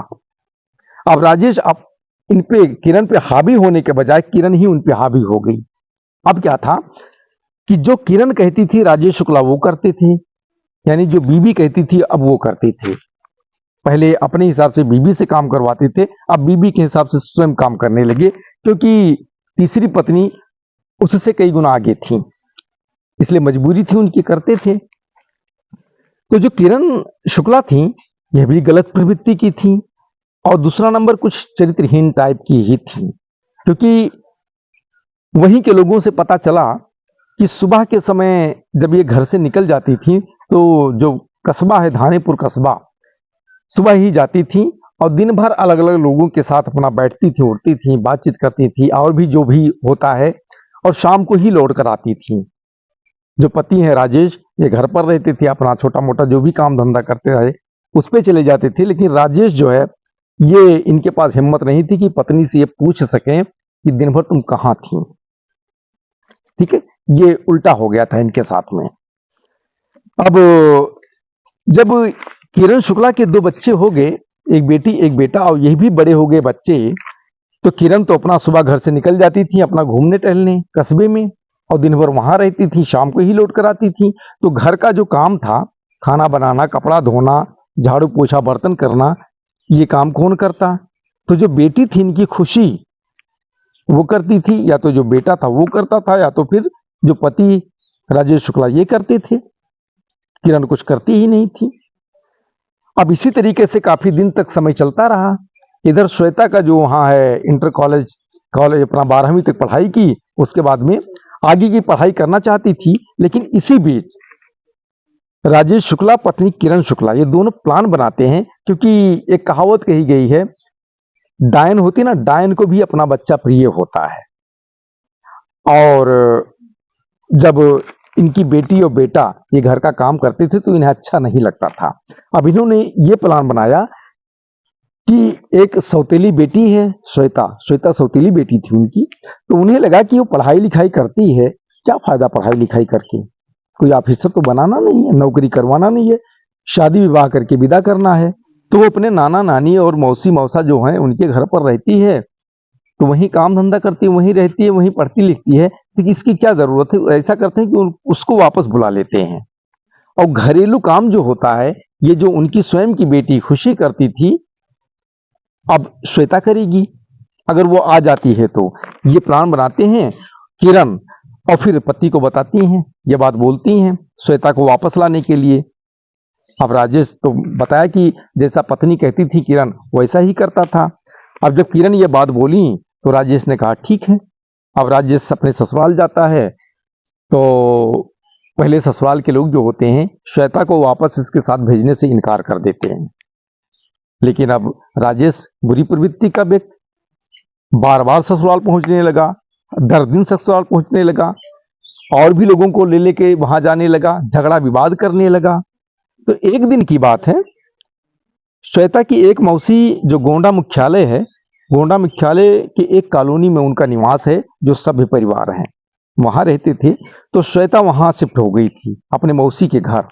अब राजेश अब इन पे किरण पे हावी होने के बजाय किरण ही उन पे हावी हो गई। अब क्या था कि जो किरण कहती थी राजेश शुक्ला वो करते थे, यानी जो बीबी कहती थी अब वो करते थे। पहले अपने हिसाब से बीबी से काम करवाते थे, अब बीबी के हिसाब से स्वयं काम करने लगे, क्योंकि तीसरी पत्नी उससे कई गुना आगे थी, इसलिए मजबूरी थी उनकी, करते थे। तो जो किरण शुक्ला थी, यह भी गलत प्रवृत्ति की थी, और दूसरा नंबर कुछ चरित्रहीन टाइप की ही थी, क्योंकि वहीं के लोगों से पता चला कि सुबह के समय जब ये घर से निकल जाती थी, तो जो कस्बा है धानेपुर कस्बा, सुबह ही जाती थी और दिन भर अलग अलग लोगों के साथ अपना बैठती थी, उठती थी, बातचीत करती थी, और भी जो भी होता है, और शाम को ही लौट कर आती थी। जो पति है राजेश, ये घर पर रहते थे, अपना छोटा मोटा जो भी काम धंधा करते रहे उस पे चले जाते थे। लेकिन राजेश जो है, ये इनके पास हिम्मत नहीं थी कि पत्नी से ये पूछ सकें कि दिन भर तुम कहाँ थी। ठीक है, ये उल्टा हो गया था इनके साथ में। अब जब किरण शुक्ला के 2 बच्चे हो गए, एक बेटी एक बेटा, और यही भी बड़े हो गए बच्चे, तो किरण तो अपना सुबह घर से निकल जाती थी अपना घूमने टहलने कस्बे में, और दिन भर वहां रहती थी, शाम को ही लौट कर आती थी। तो घर का जो काम था, खाना बनाना, कपड़ा धोना, झाड़ू पोछा, बर्तन करना, ये काम कौन करता? तो जो बेटी थी इनकी खुशी, वो करती थी, या तो जो बेटा था वो करता था, या तो फिर जो पति राजेश शुक्ला ये करते थे। किरण कुछ करती ही नहीं थी। अब इसी तरीके से काफी दिन तक समय चलता रहा। इधर श्वेता का जो वहां है इंटर कॉलेज अपना 12वीं तक पढ़ाई की, उसके बाद में आगे की पढ़ाई करना चाहती थी। लेकिन इसी बीच राजेश शुक्ला पत्नी किरण शुक्ला ये दोनों प्लान बनाते हैं, क्योंकि एक कहावत कही गई है, डायन होती ना, डायन को भी अपना बच्चा प्रिय होता है। और जब इनकी बेटी और बेटा ये घर का काम करते थे तो इन्हें अच्छा नहीं लगता था। अब इन्होंने ये प्लान बनाया कि एक सौतेली बेटी है श्वेता सौतेली बेटी थी उनकी, तो उन्हें लगा कि वो पढ़ाई लिखाई करती है, क्या फायदा पढ़ाई लिखाई करके, कोई ऑफिसर तो बनाना नहीं है, नौकरी करवाना नहीं है, शादी विवाह करके विदा करना है। तो वो अपने नाना नानी और मौसी मौसा जो हैं उनके घर पर रहती है, तो वहीं काम धंधा करती है, वहीं रहती है, वहीं पढ़ती लिखती है, तो इसकी क्या जरूरत है। ऐसा करते हैं कि उसको वापस बुला लेते हैं, और घरेलू काम जो होता है, ये जो उनकी स्वयं की बेटी खुशी करती थी, अब श्वेता करेगी अगर वो आ जाती है। तो ये प्लान बनाते हैं किरण, और फिर पति को बताती हैं, ये बात बोलती हैं श्वेता को वापस लाने के लिए। अब राजेश तो बताया कि जैसा पत्नी कहती थी किरण, वैसा ही करता था। अब जब किरण ये बात बोली तो राजेश ने कहा ठीक है। अब राजेश अपने ससुराल जाता है, तो पहले ससुराल के लोग जो होते हैं श्वेता को वापस इसके साथ भेजने से इनकार कर देते हैं। लेकिन अब राजेश बुरी प्रवृत्ति का व्यक्ति बार बार ससुराल पहुंचने लगा, 10 दिन ससुराल पहुंचने लगा, और भी लोगों को ले लेके वहां जाने लगा, झगड़ा विवाद करने लगा। तो एक दिन की बात है, श्वेता की एक मौसी जो गोंडा मुख्यालय है, गोंडा मुख्यालय के एक कॉलोनी में उनका निवास है, जो सभ्य परिवार हैं वहां रहते थे। तो श्वेता वहां शिफ्ट हो गई थी अपने मौसी के घर।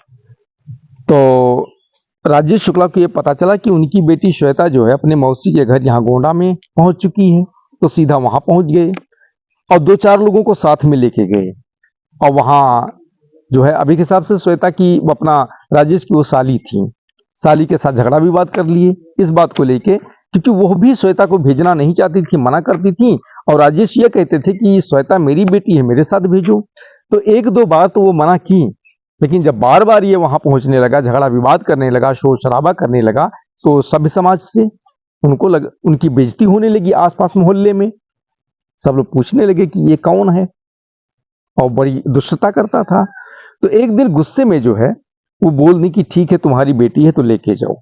तो राजेश शुक्ला को यह पता चला कि उनकी बेटी श्वेता जो है अपने मौसी के घर यहाँ गोंडा में पहुंच चुकी है, तो सीधा वहां पहुंच गए और 2-4 लोगों को साथ में लेके गए। और वहां जो है अभी के हिसाब से श्वेता की अपना राजेश की वो साली थी, साली के साथ झगड़ा विवाद कर लिए इस बात को लेके, क्योंकि वो भी श्वेता को भेजना नहीं चाहती थी, मना करती थी। और राजेश ये कहते थे कि श्वेता मेरी बेटी है, मेरे साथ भेजो। तो 1-2 बार तो वो मना की, लेकिन जब बार बार ये वहां पहुंचने लगा, झगड़ा विवाद करने लगा, शोर शराबा करने लगा, तो सभ्य समाज से उनकी बेइज्जती होने लगी। आसपास मोहल्ले में सब लोग पूछने लगे कि ये कौन है, और बड़ी दुष्टता करता था। तो एक दिन गुस्से में जो है वो बोल दी कि ठीक है तुम्हारी बेटी है तो लेके जाओ।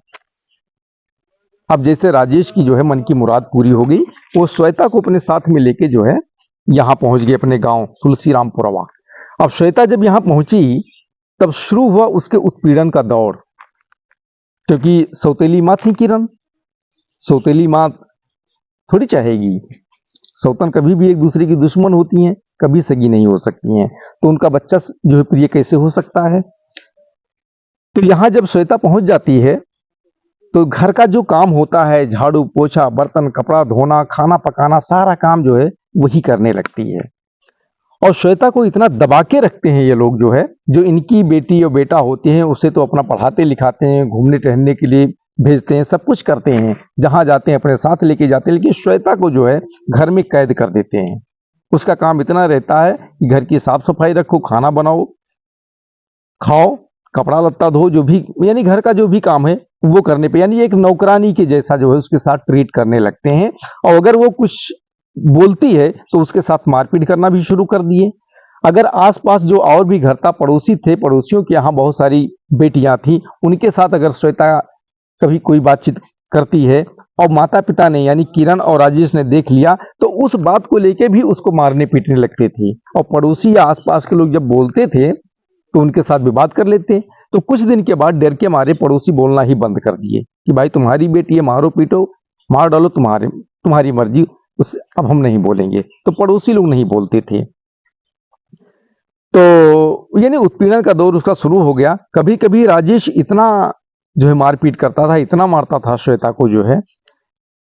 अब जैसे राजेश की जो है मन की मुराद पूरी हो गई, वो श्वेता को अपने साथ में लेके जो है यहाँ पहुंच गए अपने गांव तुलसीरामपुरवा। अब श्वेता जब यहाँ पहुंची तब शुरू हुआ उसके उत्पीड़न का दौर, क्योंकि सौतेली माँ थी किरण, सौतेली माँ थोड़ी चाहेगी, सौतन कभी भी एक दूसरे की दुश्मन होती हैं, कभी सगी नहीं हो सकती हैं, तो उनका बच्चा जो है प्रिय कैसे हो सकता है। तो यहां जब श्वेता पहुंच जाती है तो घर का जो काम होता है, झाड़ू पोछा, बर्तन कपड़ा धोना, खाना पकाना, सारा काम जो है वही करने लगती है। और श्वेता को इतना दबा के रखते हैं ये लोग जो है, जो इनकी बेटी और बेटा होते हैं उसे तो अपना पढ़ाते लिखाते हैं, घूमने टहलने के लिए भेजते हैं, सब कुछ करते हैं, जहां जाते हैं अपने साथ लेके जाते हैं, लेकिन श्वेता को जो है घर में कैद कर देते हैं। उसका काम इतना रहता है कि घर की साफ सफाई रखो, खाना बनाओ, खाओ, कपड़ा लत्ता धो, जो भी यानी घर का जो भी काम है वो करने पे, यानी एक नौकरानी के जैसा जो है उसके साथ ट्रीट करने लगते हैं। और अगर वो कुछ बोलती है तो उसके साथ मारपीट करना भी शुरू कर दिए। अगर आसपास जो और भी घर था, पड़ोसी थे, पड़ोसियों के यहाँ बहुत सारी बेटियां थी, उनके साथ अगर श्वेता कभी कोई बातचीत करती है और माता पिता ने यानी किरण और राजेश ने देख लिया तो उस बात को लेके भी उसको मारने पीटने लगते थे। और पड़ोसी या आसपास के लोग जब बोलते थे तो उनके साथ विवाद कर लेते। तो कुछ दिन के बाद डर के मारे पड़ोसी बोलना ही बंद कर दिए कि भाई तुम्हारी बेटी है, मारो पीटो, मार डालो, तुम्हारी मर्जी, उस अब हम नहीं बोलेंगे। तो पड़ोसी लोग नहीं बोलते थे। तो यानी उत्पीड़न का दौर उसका शुरू हो गया। कभी कभी राजेश इतना जो है मारपीट करता था, इतना मारता था श्वेता को, जो है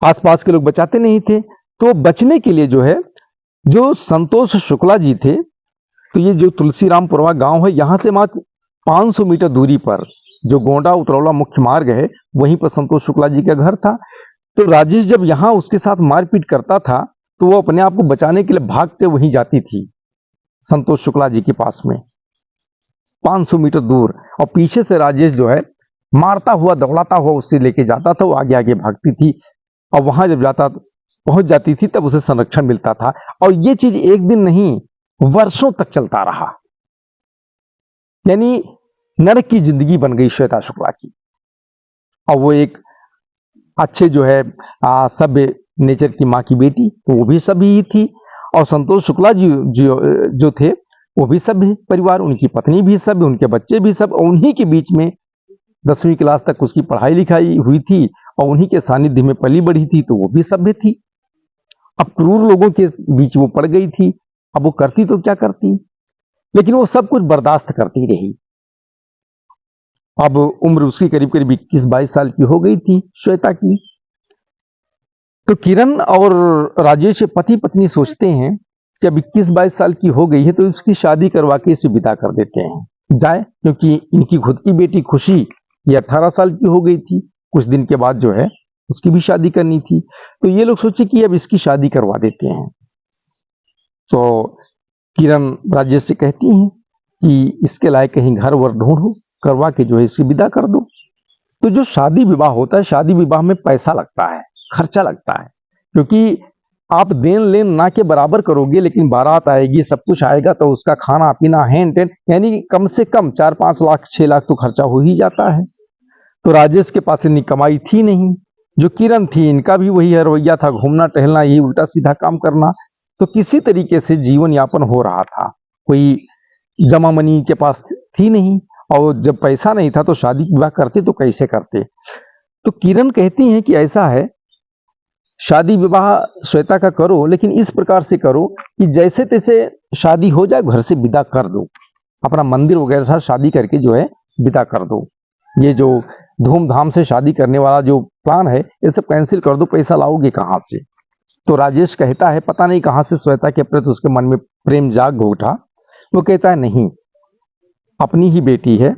आसपास के लोग बचाते नहीं थे। तो बचने के लिए जो है, जो संतोष शुक्ला जी थे, तो ये जो तुलसीरामपुरवा गांव है, यहां से मात्र 500 मीटर दूरी पर जो गोंडा उतरौला मुख्य मार्ग है, वहीं पर संतोष शुक्ला जी का घर था। तो राजेश जब यहां उसके साथ मारपीट करता था तो वो अपने आप को बचाने के लिए भाग के वहीं जाती थी, संतोष शुक्ला जी के पास में 500 मीटर दूर। और पीछे से राजेश जो है मारता हुआ दौड़ाता हुआ उससे लेके जाता था, वो आगे आगे भागती थी। और वहां जब पहुंच जाती थी तब उसे संरक्षण मिलता था। और ये चीज एक दिन नहीं, वर्षों तक चलता रहा। यानी नरक की जिंदगी बन गई श्वेता शुक्ला की। और वो एक अच्छे जो है सभ्य नेचर की माँ की बेटी, तो वो भी सभ्य ही थी। और संतोष शुक्ला जी जो थे वो भी सभ्य परिवार, उनकी पत्नी भी सभ्य, उनके बच्चे भी सभ्य। और उन्हीं के बीच में 10वीं क्लास तक उसकी पढ़ाई लिखाई हुई थी और उन्हीं के सानिध्य में पली बढ़ी थी, तो वो भी सभ्य थी। अब क्रूर लोगों के बीच वो पड़ गई थी। अब वो करती तो क्या करती, लेकिन वो सब कुछ बर्दाश्त करती रही। अब उम्र उसकी करीब करीब 21-22 साल की हो गई थी श्वेता की। तो किरण और राजेश पति पत्नी सोचते हैं कि अब 21-22 साल की हो गई है तो उसकी शादी करवा के इसे विदा कर देते हैं जाए, क्योंकि इनकी खुद की बेटी खुशी ये 18 साल की हो गई थी। कुछ दिन के बाद जो है उसकी भी शादी करनी थी। तो ये लोग सोचे कि अब इसकी शादी करवा देते हैं। तो किरण राजेश से कहती हैं कि इसके लायक कहीं घर वर ढूंढो, करवा के जो है इसकी विदा कर दो। तो जो शादी विवाह होता है, शादी विवाह में पैसा लगता है, खर्चा लगता है, क्योंकि आप देन लेन ना के बराबर करोगे, लेकिन बारात आएगी, सब कुछ आएगा, तो उसका खाना पीना हैन टेन, यानी कम से कम 4-5 लाख 6 लाख तो खर्चा हो ही जाता है। तो राजेश के पास इतनी कमाई थी नहीं। जो किरण थी, इनका भी वही रवैया था, घूमना टहलना, यही उल्टा सीधा काम करना। तो किसी तरीके से जीवन यापन हो रहा था, कोई जमा मनी के पास थी नहीं। और जब पैसा नहीं था तो शादी विवाह करते तो कैसे करते। तो किरण कहती हैं कि ऐसा है, शादी विवाह श्वेता का करो, लेकिन इस प्रकार से करो कि जैसे तैसे शादी हो जाए, घर से विदा कर दो, अपना मंदिर वगैरह साथ शादी करके जो है विदा कर दो। ये जो धूमधाम से शादी करने वाला जो प्लान है, ये सब कैंसिल कर दो, पैसा लाओगे कहां से। तो राजेश कहता है, पता नहीं कहां से श्वेता के प्रति उसके मन में प्रेम जाग उठा। वो कहता है नहीं, अपनी ही बेटी है,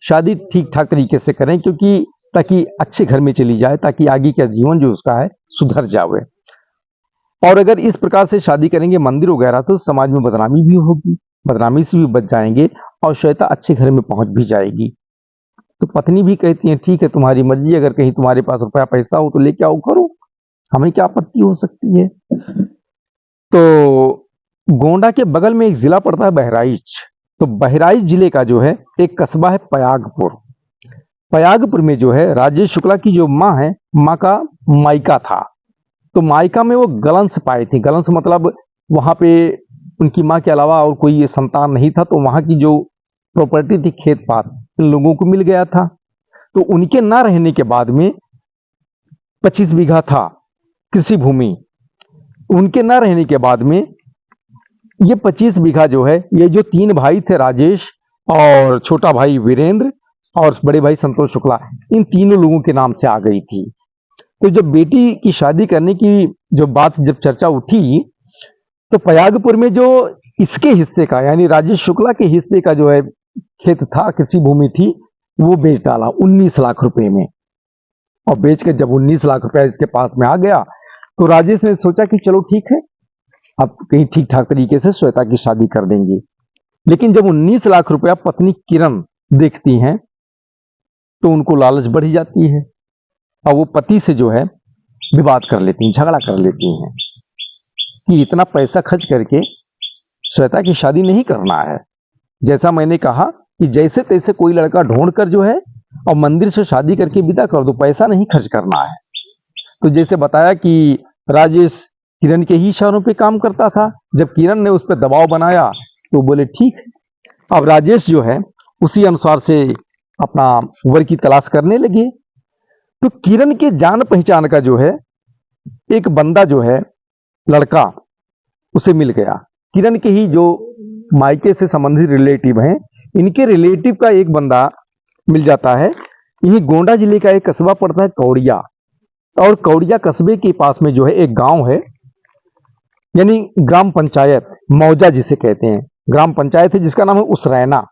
शादी ठीक ठाक तरीके से करें, क्योंकि ताकि अच्छे घर में चली जाए, ताकि आगे का जीवन जो उसका है सुधर जाए। और अगर इस प्रकार से शादी करेंगे मंदिर वगैरह, तो समाज में बदनामी भी होगी, बदनामी से भी बच जाएंगे और श्वेता अच्छे घर में पहुंच भी जाएगी। तो पत्नी भी कहती है ठीक है, तुम्हारी मर्जी, अगर कहीं तुम्हारे पास रुपया पैसा हो तो लेके आओ, करो, हमें क्या आपत्ति हो सकती है। तो गोंडा के बगल में एक जिला पड़ता है बहराइच। तो बहराइच जिले का जो है एक कस्बा है पयागपुर। पयागपुर में जो है राजेश शुक्ला की जो माँ है, माँ का मायका था। तो मायका में वो गलंस पाए थे। गलंस मतलब वहां पे उनकी माँ के अलावा और कोई संतान नहीं था, तो वहां की जो प्रॉपर्टी थी, खेत पात, इन लोगों को मिल गया था। तो उनके ना रहने के बाद में 25 बीघा था कृषि भूमि। उनके ना रहने के बाद में ये 25 बीघा जो है, ये जो 3 भाई थे, राजेश और छोटा भाई वीरेंद्र और बड़े भाई संतोष शुक्ला, इन तीनों लोगों के नाम से आ गई थी। तो जब बेटी की शादी करने की जो बात, जब चर्चा उठी, तो पयागपुर में जो इसके हिस्से का, यानी राजेश शुक्ला के हिस्से का जो है खेत था, कृषि भूमि थी, वो बेच डाला 19 लाख रुपए में। और बेच के जब 19 लाख रुपया इसके पास में आ गया, तो राजेश ने सोचा कि चलो ठीक है, अब कहीं ठीक ठाक तरीके से श्वेता की शादी कर देंगे। लेकिन जब 19 लाख रुपया पत्नी किरण देखती हैं तो उनको लालच बढ़ जाती है और वो पति से जो है विवाद कर लेती हैं, झगड़ा कर लेती हैं कि इतना पैसा खर्च करके श्वेता की शादी नहीं करना है। जैसा मैंने कहा कि जैसे तैसे कोई लड़का ढूंढ कर जो है और मंदिर से शादी करके विदा कर दो, पैसा नहीं खर्च करना है। तो जैसे बताया कि राजेश किरण के ही इशारों पे काम करता था। जब किरण ने उस पर दबाव बनाया तो बोले ठीक। अब राजेश जो है उसी अनुसार से अपना वर की तलाश करने लगे। तो किरण के जान पहचान का जो है एक बंदा जो है लड़का उसे मिल गया। किरण के ही जो मायके से संबंधित रिलेटिव हैं, इनके रिलेटिव का एक बंदा मिल जाता है। यही गोंडा जिले का एक कस्बा पड़ता है कौड़िया, और कौड़िया कस्बे के पास में जो है एक गांव है, यानी ग्राम पंचायत मौजा जिसे कहते हैं, ग्राम पंचायत है जिसका नाम है उसरैना।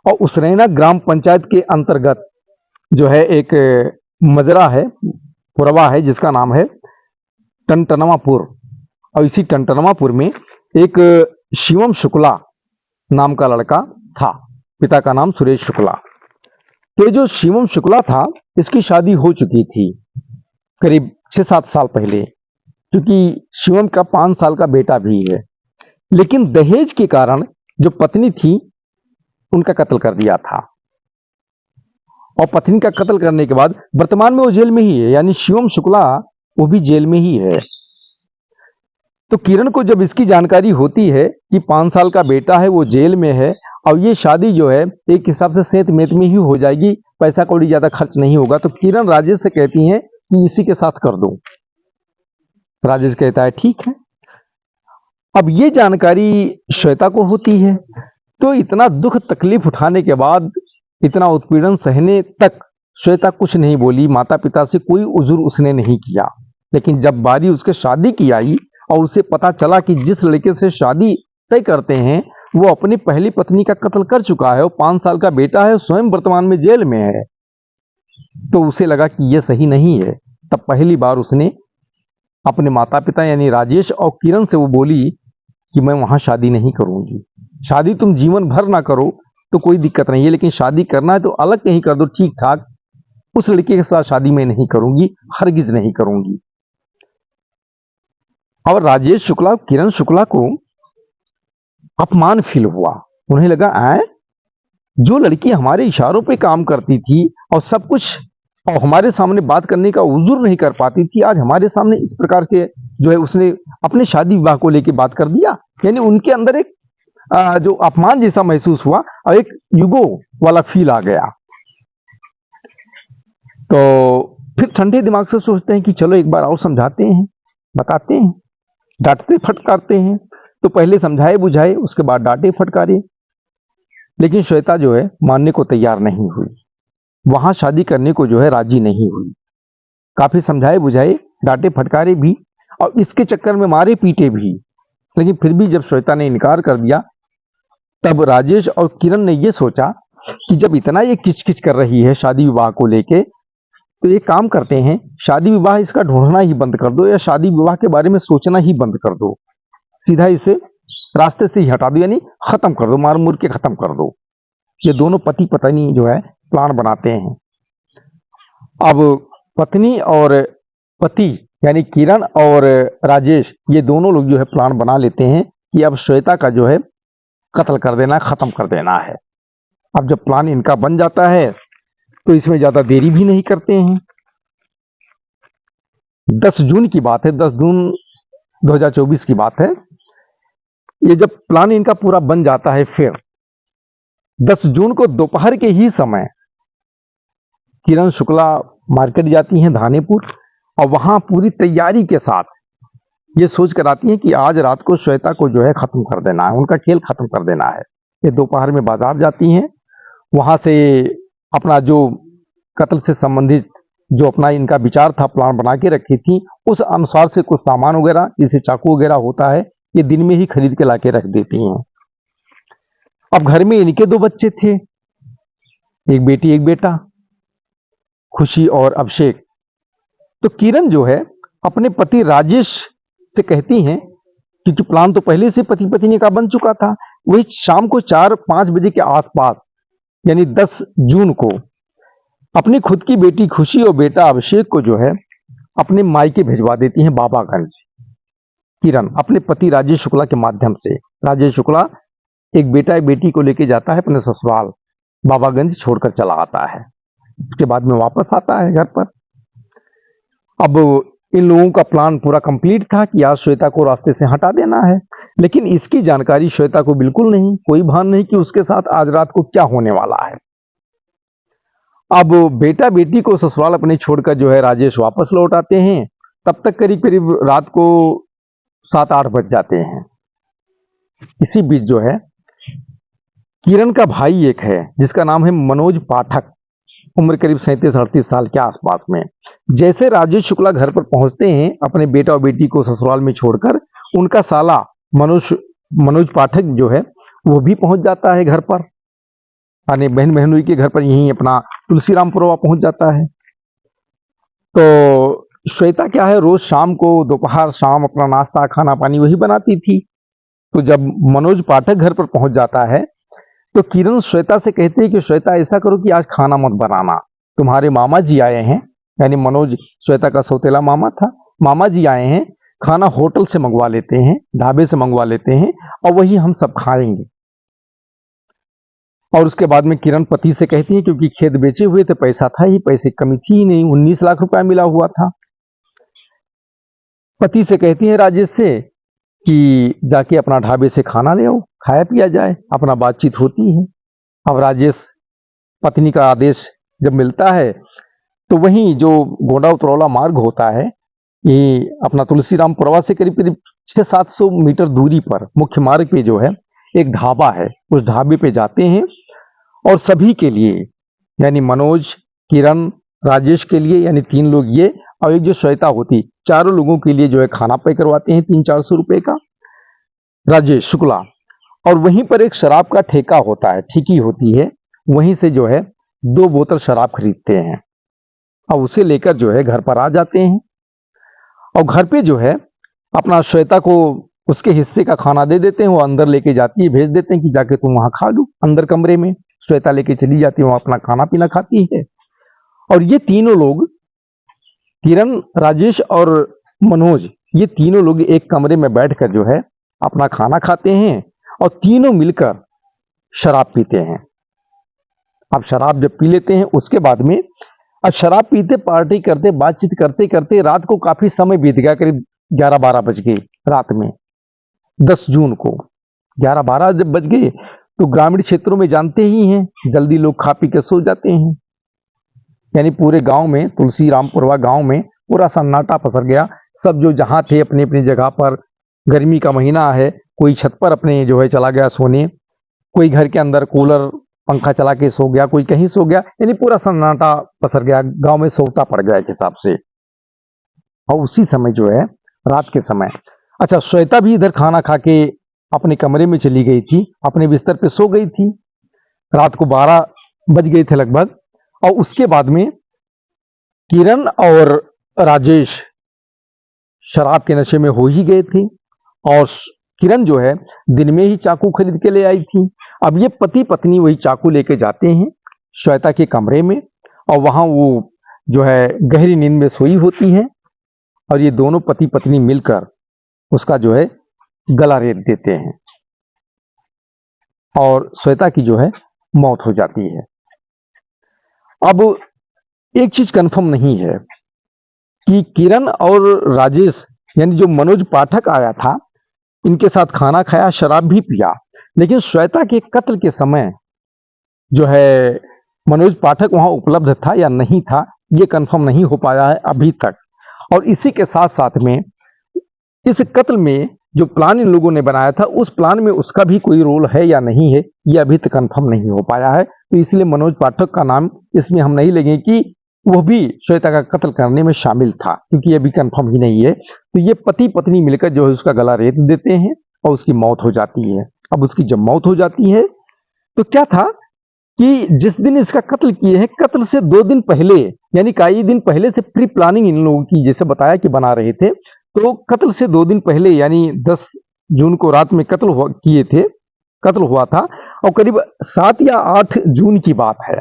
और उसरैना ग्राम पंचायत के अंतर्गत जो है एक मजरा है, पुरवा है जिसका नाम है टनटनवापुर। और इसी टनटनवापुर में एक शिवम शुक्ला नाम का लड़का था, पिता का नाम सुरेश शुक्ला। तो जो शिवम शुक्ला था इसकी शादी हो चुकी थी करीब 6-7 साल पहले, क्योंकि शिवम का 5 साल का बेटा भी है। लेकिन दहेज के कारण जो पत्नी थी उनका कत्ल कर दिया था, और पत्नी का कत्ल करने के बाद वर्तमान में वो जेल में ही है, यानी शिवम शुक्ला वो भी जेल में ही है। तो किरण को जब इसकी जानकारी होती है कि 5 साल का बेटा है वो जेल में है, और ये शादी जो है एक हिसाब से सेंत मेत में ही हो जाएगी, पैसा कौड़ी ज्यादा खर्च नहीं होगा, तो किरण राजेश से कहती है कि इसी के साथ कर दो। राजेश कहता है ठीक है। अब ये जानकारी श्वेता को होती है, तो इतना दुख तकलीफ उठाने के बाद, इतना उत्पीड़न सहने तक श्वेता कुछ नहीं बोली, माता पिता से कोई उजुर उसने नहीं किया। लेकिन जब बारी उसके शादी की आई और उसे पता चला कि जिस लड़के से शादी तय करते हैं वो अपनी पहली पत्नी का कत्ल कर चुका है और 5 साल का बेटा है, स्वयं वर्तमान में जेल में है, तो उसे लगा कि यह सही नहीं है। तब पहली बार उसने अपने माता पिता यानी राजेश और किरण से वो बोली कि मैं वहां शादी नहीं करूंगी। शादी तुम जीवन भर ना करो तो कोई दिक्कत नहीं है, लेकिन शादी करना है तो अलग कहीं कर दो ठीक ठाक, उस लड़के के साथ शादी मैं नहीं करूंगी, हरगिज नहीं करूंगी। और राजेश शुक्ला किरण शुक्ला को अपमान फील हुआ। उन्हें लगा जो लड़की हमारे इशारों पे काम करती थी और सब कुछ और हमारे सामने बात करने का उजुर नहीं कर पाती थी, आज हमारे सामने इस प्रकार के जो है उसने अपने शादी विवाह को लेकर बात कर दिया। यानी उनके अंदर एक जो अपमान जैसा महसूस हुआ और एक युगो वाला फील आ गया। तो फिर ठंडे दिमाग से सोचते हैं कि चलो एक बार और समझाते हैं, बताते हैं, डांटते फटकारते हैं। तो पहले समझाए बुझाए, उसके बाद डांटे फटकारे, लेकिन श्वेता जो है मानने को तैयार नहीं हुई, वहां शादी करने को जो है राजी नहीं हुई। काफी समझाए बुझाए, डांटे फटकारे भी और इसके चक्कर में मारे पीटे भी, लेकिन फिर भी जब श्वेता ने इनकार कर दिया तब राजेश और किरण ने यह सोचा कि जब इतना ये किचकिच कर रही है शादी विवाह को लेके, तो ये काम करते हैं, शादी विवाह इसका ढूंढना ही बंद कर दो या शादी विवाह के बारे में सोचना ही बंद कर दो, सीधा इसे रास्ते से ही हटा दो, यानी खत्म कर दो, मार मुर के खत्म कर दो। ये दोनों पति पत्नी जो है प्लान बनाते हैं। अब पत्नी और पति यानी किरण और राजेश ये दोनों लोग जो है प्लान बना लेते हैं कि अब श्वेता का जो है कत्ल कर देना, खत्म कर देना है। अब जब प्लान इनका बन जाता है तो इसमें ज्यादा देरी भी नहीं करते हैं। 10 जून की बात है, 10 जून 2024 की बात है। ये जब प्लान इनका पूरा बन जाता है, फिर 10 जून को दोपहर के ही समय किरण शुक्ला मार्केट जाती हैं धानेपुर, और वहां पूरी तैयारी के साथ ये सोच कर आती हैं कि आज रात को श्वेता को जो है खत्म कर देना है, उनका खेल खत्म कर देना है। ये दोपहर में बाजार जाती हैं, वहां से अपना जो कत्ल से संबंधित जो अपना इनका विचार था, प्लान बना के रखी थी, उस अनुसार से कुछ सामान वगैरह जैसे चाकू वगैरह होता है ये दिन में ही खरीद के लाके रख देती हैं। अब घर में इनके 2 बच्चे थे, एक बेटी एक बेटा, खुशी और अभिषेक। तो किरण जो है अपने पति राजेश से कहती हैं क्योंकि प्लान तो पहले से पति पत्नी का बन चुका था। वही शाम को 4-5 बजे के आसपास यानी 10 जून को अपनी खुद की बेटी खुशी और बेटा अभिषेक को जो है अपने मायके भिजवा देती हैं बाबागंज। किरण अपने पति राजेश शुक्ला के माध्यम से, राजेश शुक्ला एक बेटा एक बेटी को लेके जाता है अपने ससुराल, बाबागंज छोड़कर चला आता है। उसके बाद में वापस आता है घर पर। अब इन लोगों का प्लान पूरा कंप्लीट था कि आज श्वेता को रास्ते से हटा देना है, लेकिन इसकी जानकारी श्वेता को बिल्कुल नहीं, कोई भान नहीं कि उसके साथ आज रात को क्या होने वाला है। अब बेटा बेटी को ससुराल अपने छोड़कर जो है राजेश वापस लौट आते हैं। तब तक करीब करीब रात को 7-8 बज जाते हैं। इसी बीच जो है किरण का भाई एक है जिसका नाम है मनोज पाठक, उम्र करीब 37-38 साल के आसपास में। जैसे राजेश शुक्ला घर पर पहुंचते हैं अपने बेटा और बेटी को ससुराल में छोड़कर, उनका साला मनोज पाठक जो है वो भी पहुंच जाता है घर पर, यानी बहन बहनोई के घर पर, यहीं अपना तुलसीरामपुरवा पहुंच जाता है। तो श्वेता क्या है रोज शाम को दोपहर शाम अपना नाश्ता खाना पानी वही बनाती थी। तो जब मनोज पाठक घर पर पहुंच जाता है तो किरण श्वेता से कहती है कि श्वेता ऐसा करो कि आज खाना मत बनाना, तुम्हारे मामा जी आए हैं, यानी मनोज श्वेता का सौतेला मामा था, मामा जी आए हैं, खाना होटल से मंगवा लेते हैं, ढाबे से मंगवा लेते हैं और वही हम सब खाएंगे। और उसके बाद में किरण पति से कहती है क्योंकि खेत बेचे हुए थे, पैसा था ही, पैसे की कमी थी ही नहीं, 19 लाख रुपया मिला हुआ था। पति से कहती है राजेश से कि जाके अपना ढाबे से खाना ले आओ, खाया पिया जाए, अपना बातचीत होती है। अब राजेश पत्नी का आदेश जब मिलता है तो वहीं जो गोंडा उतरौला मार्ग होता है, ये अपना तुलसीरामपुरवा से करीब करीब 600-700 मीटर दूरी पर मुख्य मार्ग पे जो है एक ढाबा है, उस ढाबे पे जाते हैं और सभी के लिए यानी मनोज, किरण, राजेश के लिए यानी 3 लोग ये और एक जो श्वेता होती, चारों लोगों के लिए जो है खाना पे करवाते हैं 300-400 रुपए का राजेश शुक्ला। और वहीं पर एक शराब का ठेका होता है, ठेकी होती है, वहीं से जो है 2 बोतल शराब खरीदते हैं और उसे लेकर जो है घर पर आ जाते हैं। और घर पे जो है अपना श्वेता को उसके हिस्से का खाना दे देते हैं, वो अंदर लेके जाती है, भेज देते हैं कि जाके तुम वहां खा लो। अंदर कमरे में श्वेता लेके चली जाती है, वहां अपना खाना पीना खाती है। और ये तीनों लोग, किरण, राजेश और मनोज, ये तीनों लोग एक कमरे में बैठकर जो है अपना खाना खाते हैं और तीनों मिलकर शराब पीते हैं। अब शराब जब पी लेते हैं उसके बाद में अब शराब पीते, पार्टी करते, बातचीत करते करते रात को काफी समय बीत गया, करीब 11-12 बज गए रात में। 10 जून को 11-12 जब बज गए तो ग्रामीण क्षेत्रों में जानते ही हैं जल्दी लोग खा पी के सो जाते हैं, यानी पूरे गांव में, तुलसीरामपुरवा गांव में पूरा सन्नाटा पसर गया। सब जो जहां थे अपनी अपनी जगह पर, गर्मी का महीना है, कोई छत पर अपने जो है चला गया सोने, कोई घर के अंदर कूलर पंखा चला के सो गया, कोई कहीं सो गया, यानी पूरा सन्नाटा पसर गया, गांव में सोता पड़ गया एक हिसाब से। और उसी समय जो है रात के समय, अच्छा श्वेता भी इधर खाना खा के अपने कमरे में चली गई थी, अपने बिस्तर पे सो गई थी। रात को 12 बज गए थे लगभग। और उसके बाद में किरण और राजेश शराब के नशे में हो ही गए थे और किरण जो है दिन में ही चाकू खरीद के ले आई थी। अब ये पति पत्नी वही चाकू लेके जाते हैं श्वेता के कमरे में और वहां वो जो है गहरी नींद में सोई होती है और ये दोनों पति पत्नी मिलकर उसका जो है गला रेत देते हैं और श्वेता की जो है मौत हो जाती है। अब एक चीज कंफर्म नहीं है कि किरण और राजेश यानी जो मनोज पाठक आया था, इनके साथ खाना खाया, शराब भी पिया, लेकिन श्वेता के कत्ल के समय जो है मनोज पाठक वहां उपलब्ध था या नहीं था, ये कंफर्म नहीं हो पाया है अभी तक। और इसी के साथ साथ में इस कत्ल में जो प्लान इन लोगों ने बनाया था, उस प्लान में उसका भी कोई रोल है या नहीं है, ये अभी तक कंफर्म नहीं हो पाया है। तो इसलिए मनोज पाठक का नाम इसमें हम नहीं लेंगे कि वो भी श्वेता का कत्ल करने में शामिल था, क्योंकि ये भी कंफर्म ही नहीं है। तो ये पति पत्नी मिलकर जो है उसका गला रेत देते हैं और उसकी मौत हो जाती है। अब उसकी जब मौत हो जाती है तो क्या था कि जिस दिन इसका कत्ल किए हैं, कत्ल से 2 दिन पहले यानी कई दिन पहले से प्री प्लानिंग इन लोगों की, जैसे बताया कि बना रहे थे, तो कत्ल से 2 दिन पहले यानी 10 जून को रात में कत्ल हुआ था। और करीब 7 या 8 जून की बात है।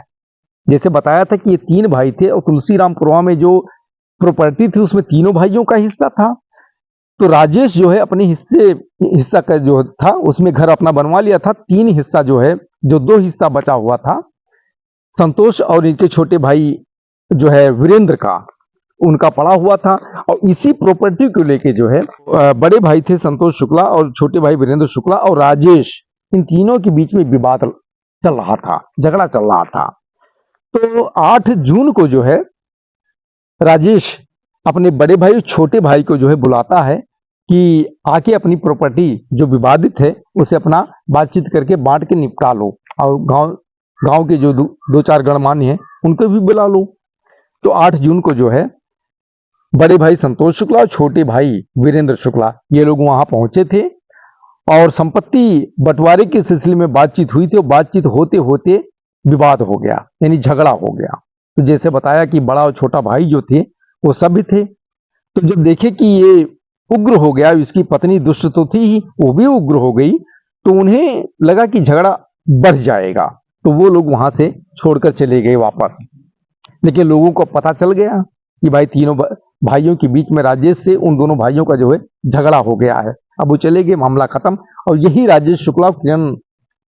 जैसे बताया था कि ये 3 भाई थे और तुलसीरामपुरवा में जो प्रॉपर्टी थी उसमें तीनों भाइयों का हिस्सा था। तो राजेश जो है अपने हिस्सा का जो था उसमें घर अपना बनवा लिया था। 3 हिस्सा जो है, जो 2 हिस्सा बचा हुआ था संतोष और इनके छोटे भाई जो है वीरेंद्र का, उनका पड़ा हुआ था। और इसी प्रॉपर्टी को लेके जो है बड़े भाई थे संतोष शुक्ला और छोटे भाई वीरेंद्र शुक्ला और राजेश, इन तीनों के बीच में विवाद चल रहा था, झगड़ा चल रहा था। तो 8 जून को जो है राजेश अपने बड़े भाई और छोटे भाई को जो है बुलाता है कि आके अपनी प्रॉपर्टी जो विवादित है उसे अपना बातचीत करके बांट के निपटा लो, और गांव के जो 2-4 गणमान्य हैं उनको भी बुला लो। तो 8 जून को जो है बड़े भाई संतोष शुक्ला और छोटे भाई वीरेंद्र शुक्ला ये लोग वहां पहुंचे थे और संपत्ति बंटवारे के सिलसिले में बातचीत हुई थी। और बातचीत होते होते विवाद हो गया, यानी झगड़ा हो गया। तो जैसे बताया कि बड़ा और छोटा भाई जो थे वो सभ्य थे। तो जब देखे कि ये उग्र हो गया, इसकी पत्नी दुष्ट तो थी ही, वो भी उग्र हो गई, तो उन्हें लगा कि झगड़ा बढ़ जाएगा, तो वो लोग वहां से छोड़कर चले गए वापस। लेकिन लोगों को पता चल गया कि भाई तीनों भाइयों के बीच में राजेश से उन दोनों भाइयों का जो है झगड़ा हो गया है। अब वो चले गए, मामला खत्म। और यही राजेश शुक्ला किरण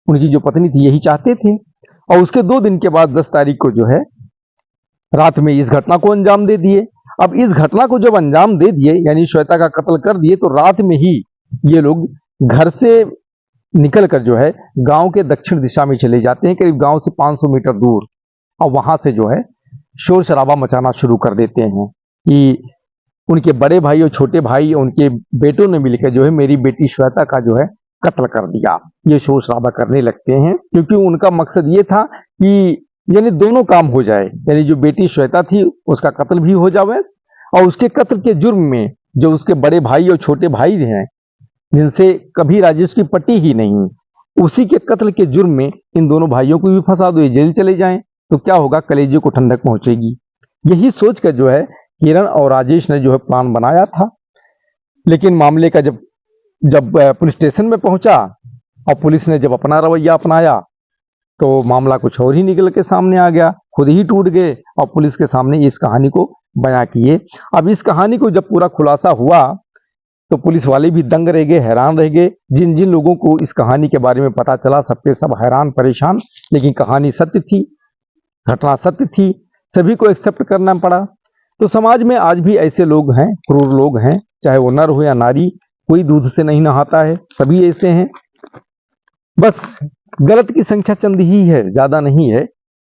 उनकी जो पत्नी थी यही चाहते थे। और उसके 2 दिन के बाद 10 तारीख को जो है रात में इस घटना को अंजाम दे दिए। अब इस घटना को जब अंजाम दे दिए, यानी श्वेता का कत्ल कर दिए, तो रात में ही ये लोग घर से निकलकर जो है गांव के दक्षिण दिशा में चले जाते हैं, करीब गांव से 500 मीटर दूर। और वहां से जो है शोर शराबा मचाना शुरू कर देते हैं कि उनके बड़े भाई और छोटे भाई उनके बेटों ने मिलकर जो है मेरी बेटी श्वेता का जो है कत्ल कर दिया। ये शोर शराबा करने लगते हैं क्योंकि उनका मकसद ये था कि यानी दोनों काम हो जाए, यानी जो बेटी श्वेता थी उसका कत्ल भी हो जाए और उसके कत्ल के जुर्म में जो उसके बड़े भाई और छोटे भाई हैं जिनसे कभी राजेश की पटी ही नहीं, उसी के कत्ल के जुर्म में इन दोनों भाइयों को भी फंसा दो, ये जेल चले जाएं, तो क्या होगा, कलेजे को ठंडक पहुंचेगी। यही सोचकर जो है किरण और राजेश ने जो है प्लान बनाया था। लेकिन मामले का जब पुलिस स्टेशन में पहुंचा और पुलिस ने जब अपना रवैया अपनाया तो मामला कुछ और ही निकल के सामने आ गया, खुद ही टूट गए और पुलिस के सामने इस कहानी को बयां किए। अब इस कहानी को जब पूरा खुलासा हुआ तो पुलिस वाले भी दंग रह गए, हैरान रह गए। जिन जिन लोगों को इस कहानी के बारे में पता चला सबके सब हैरान परेशान। लेकिन कहानी सत्य थी, घटना सत्य थी, सभी को एक्सेप्ट करना पड़ा। तो समाज में आज भी ऐसे लोग हैं, क्रूर लोग हैं, चाहे वो नर हो या नारी, कोई दूध से नहीं नहाता है, सभी ऐसे हैं। बस गलत की संख्या चंद ही है, ज्यादा नहीं है,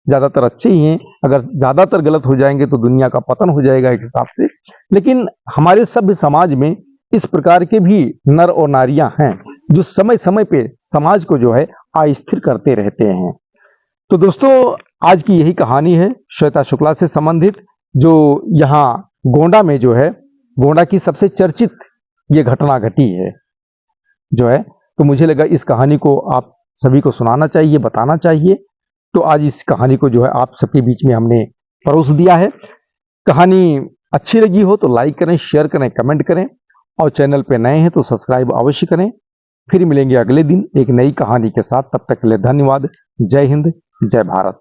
ज्यादातर अच्छे ही हैं। अगर ज्यादातर गलत हो जाएंगे तो दुनिया का पतन हो जाएगा एक हिसाब से। लेकिन हमारे सभ्य समाज में इस प्रकार के भी नर और नारियां हैं जो समय समय पे समाज को जो है अस्थिर करते रहते हैं। तो दोस्तों आज की यही कहानी है श्वेता शुक्ला से संबंधित, जो यहाँ गोंडा में जो है, गोंडा की सबसे चर्चित ये घटना घटी है जो है। तो मुझे लगा इस कहानी को आप सभी को सुनाना चाहिए, बताना चाहिए। तो आज इस कहानी को जो है आप सबके बीच में हमने परोस दिया है। कहानी अच्छी लगी हो तो लाइक करें, शेयर करें, कमेंट करें और चैनल पे नए हैं तो सब्सक्राइब अवश्य करें। फिर मिलेंगे अगले दिन एक नई कहानी के साथ, तब तक के लिए धन्यवाद। जय हिंद, जय भारत।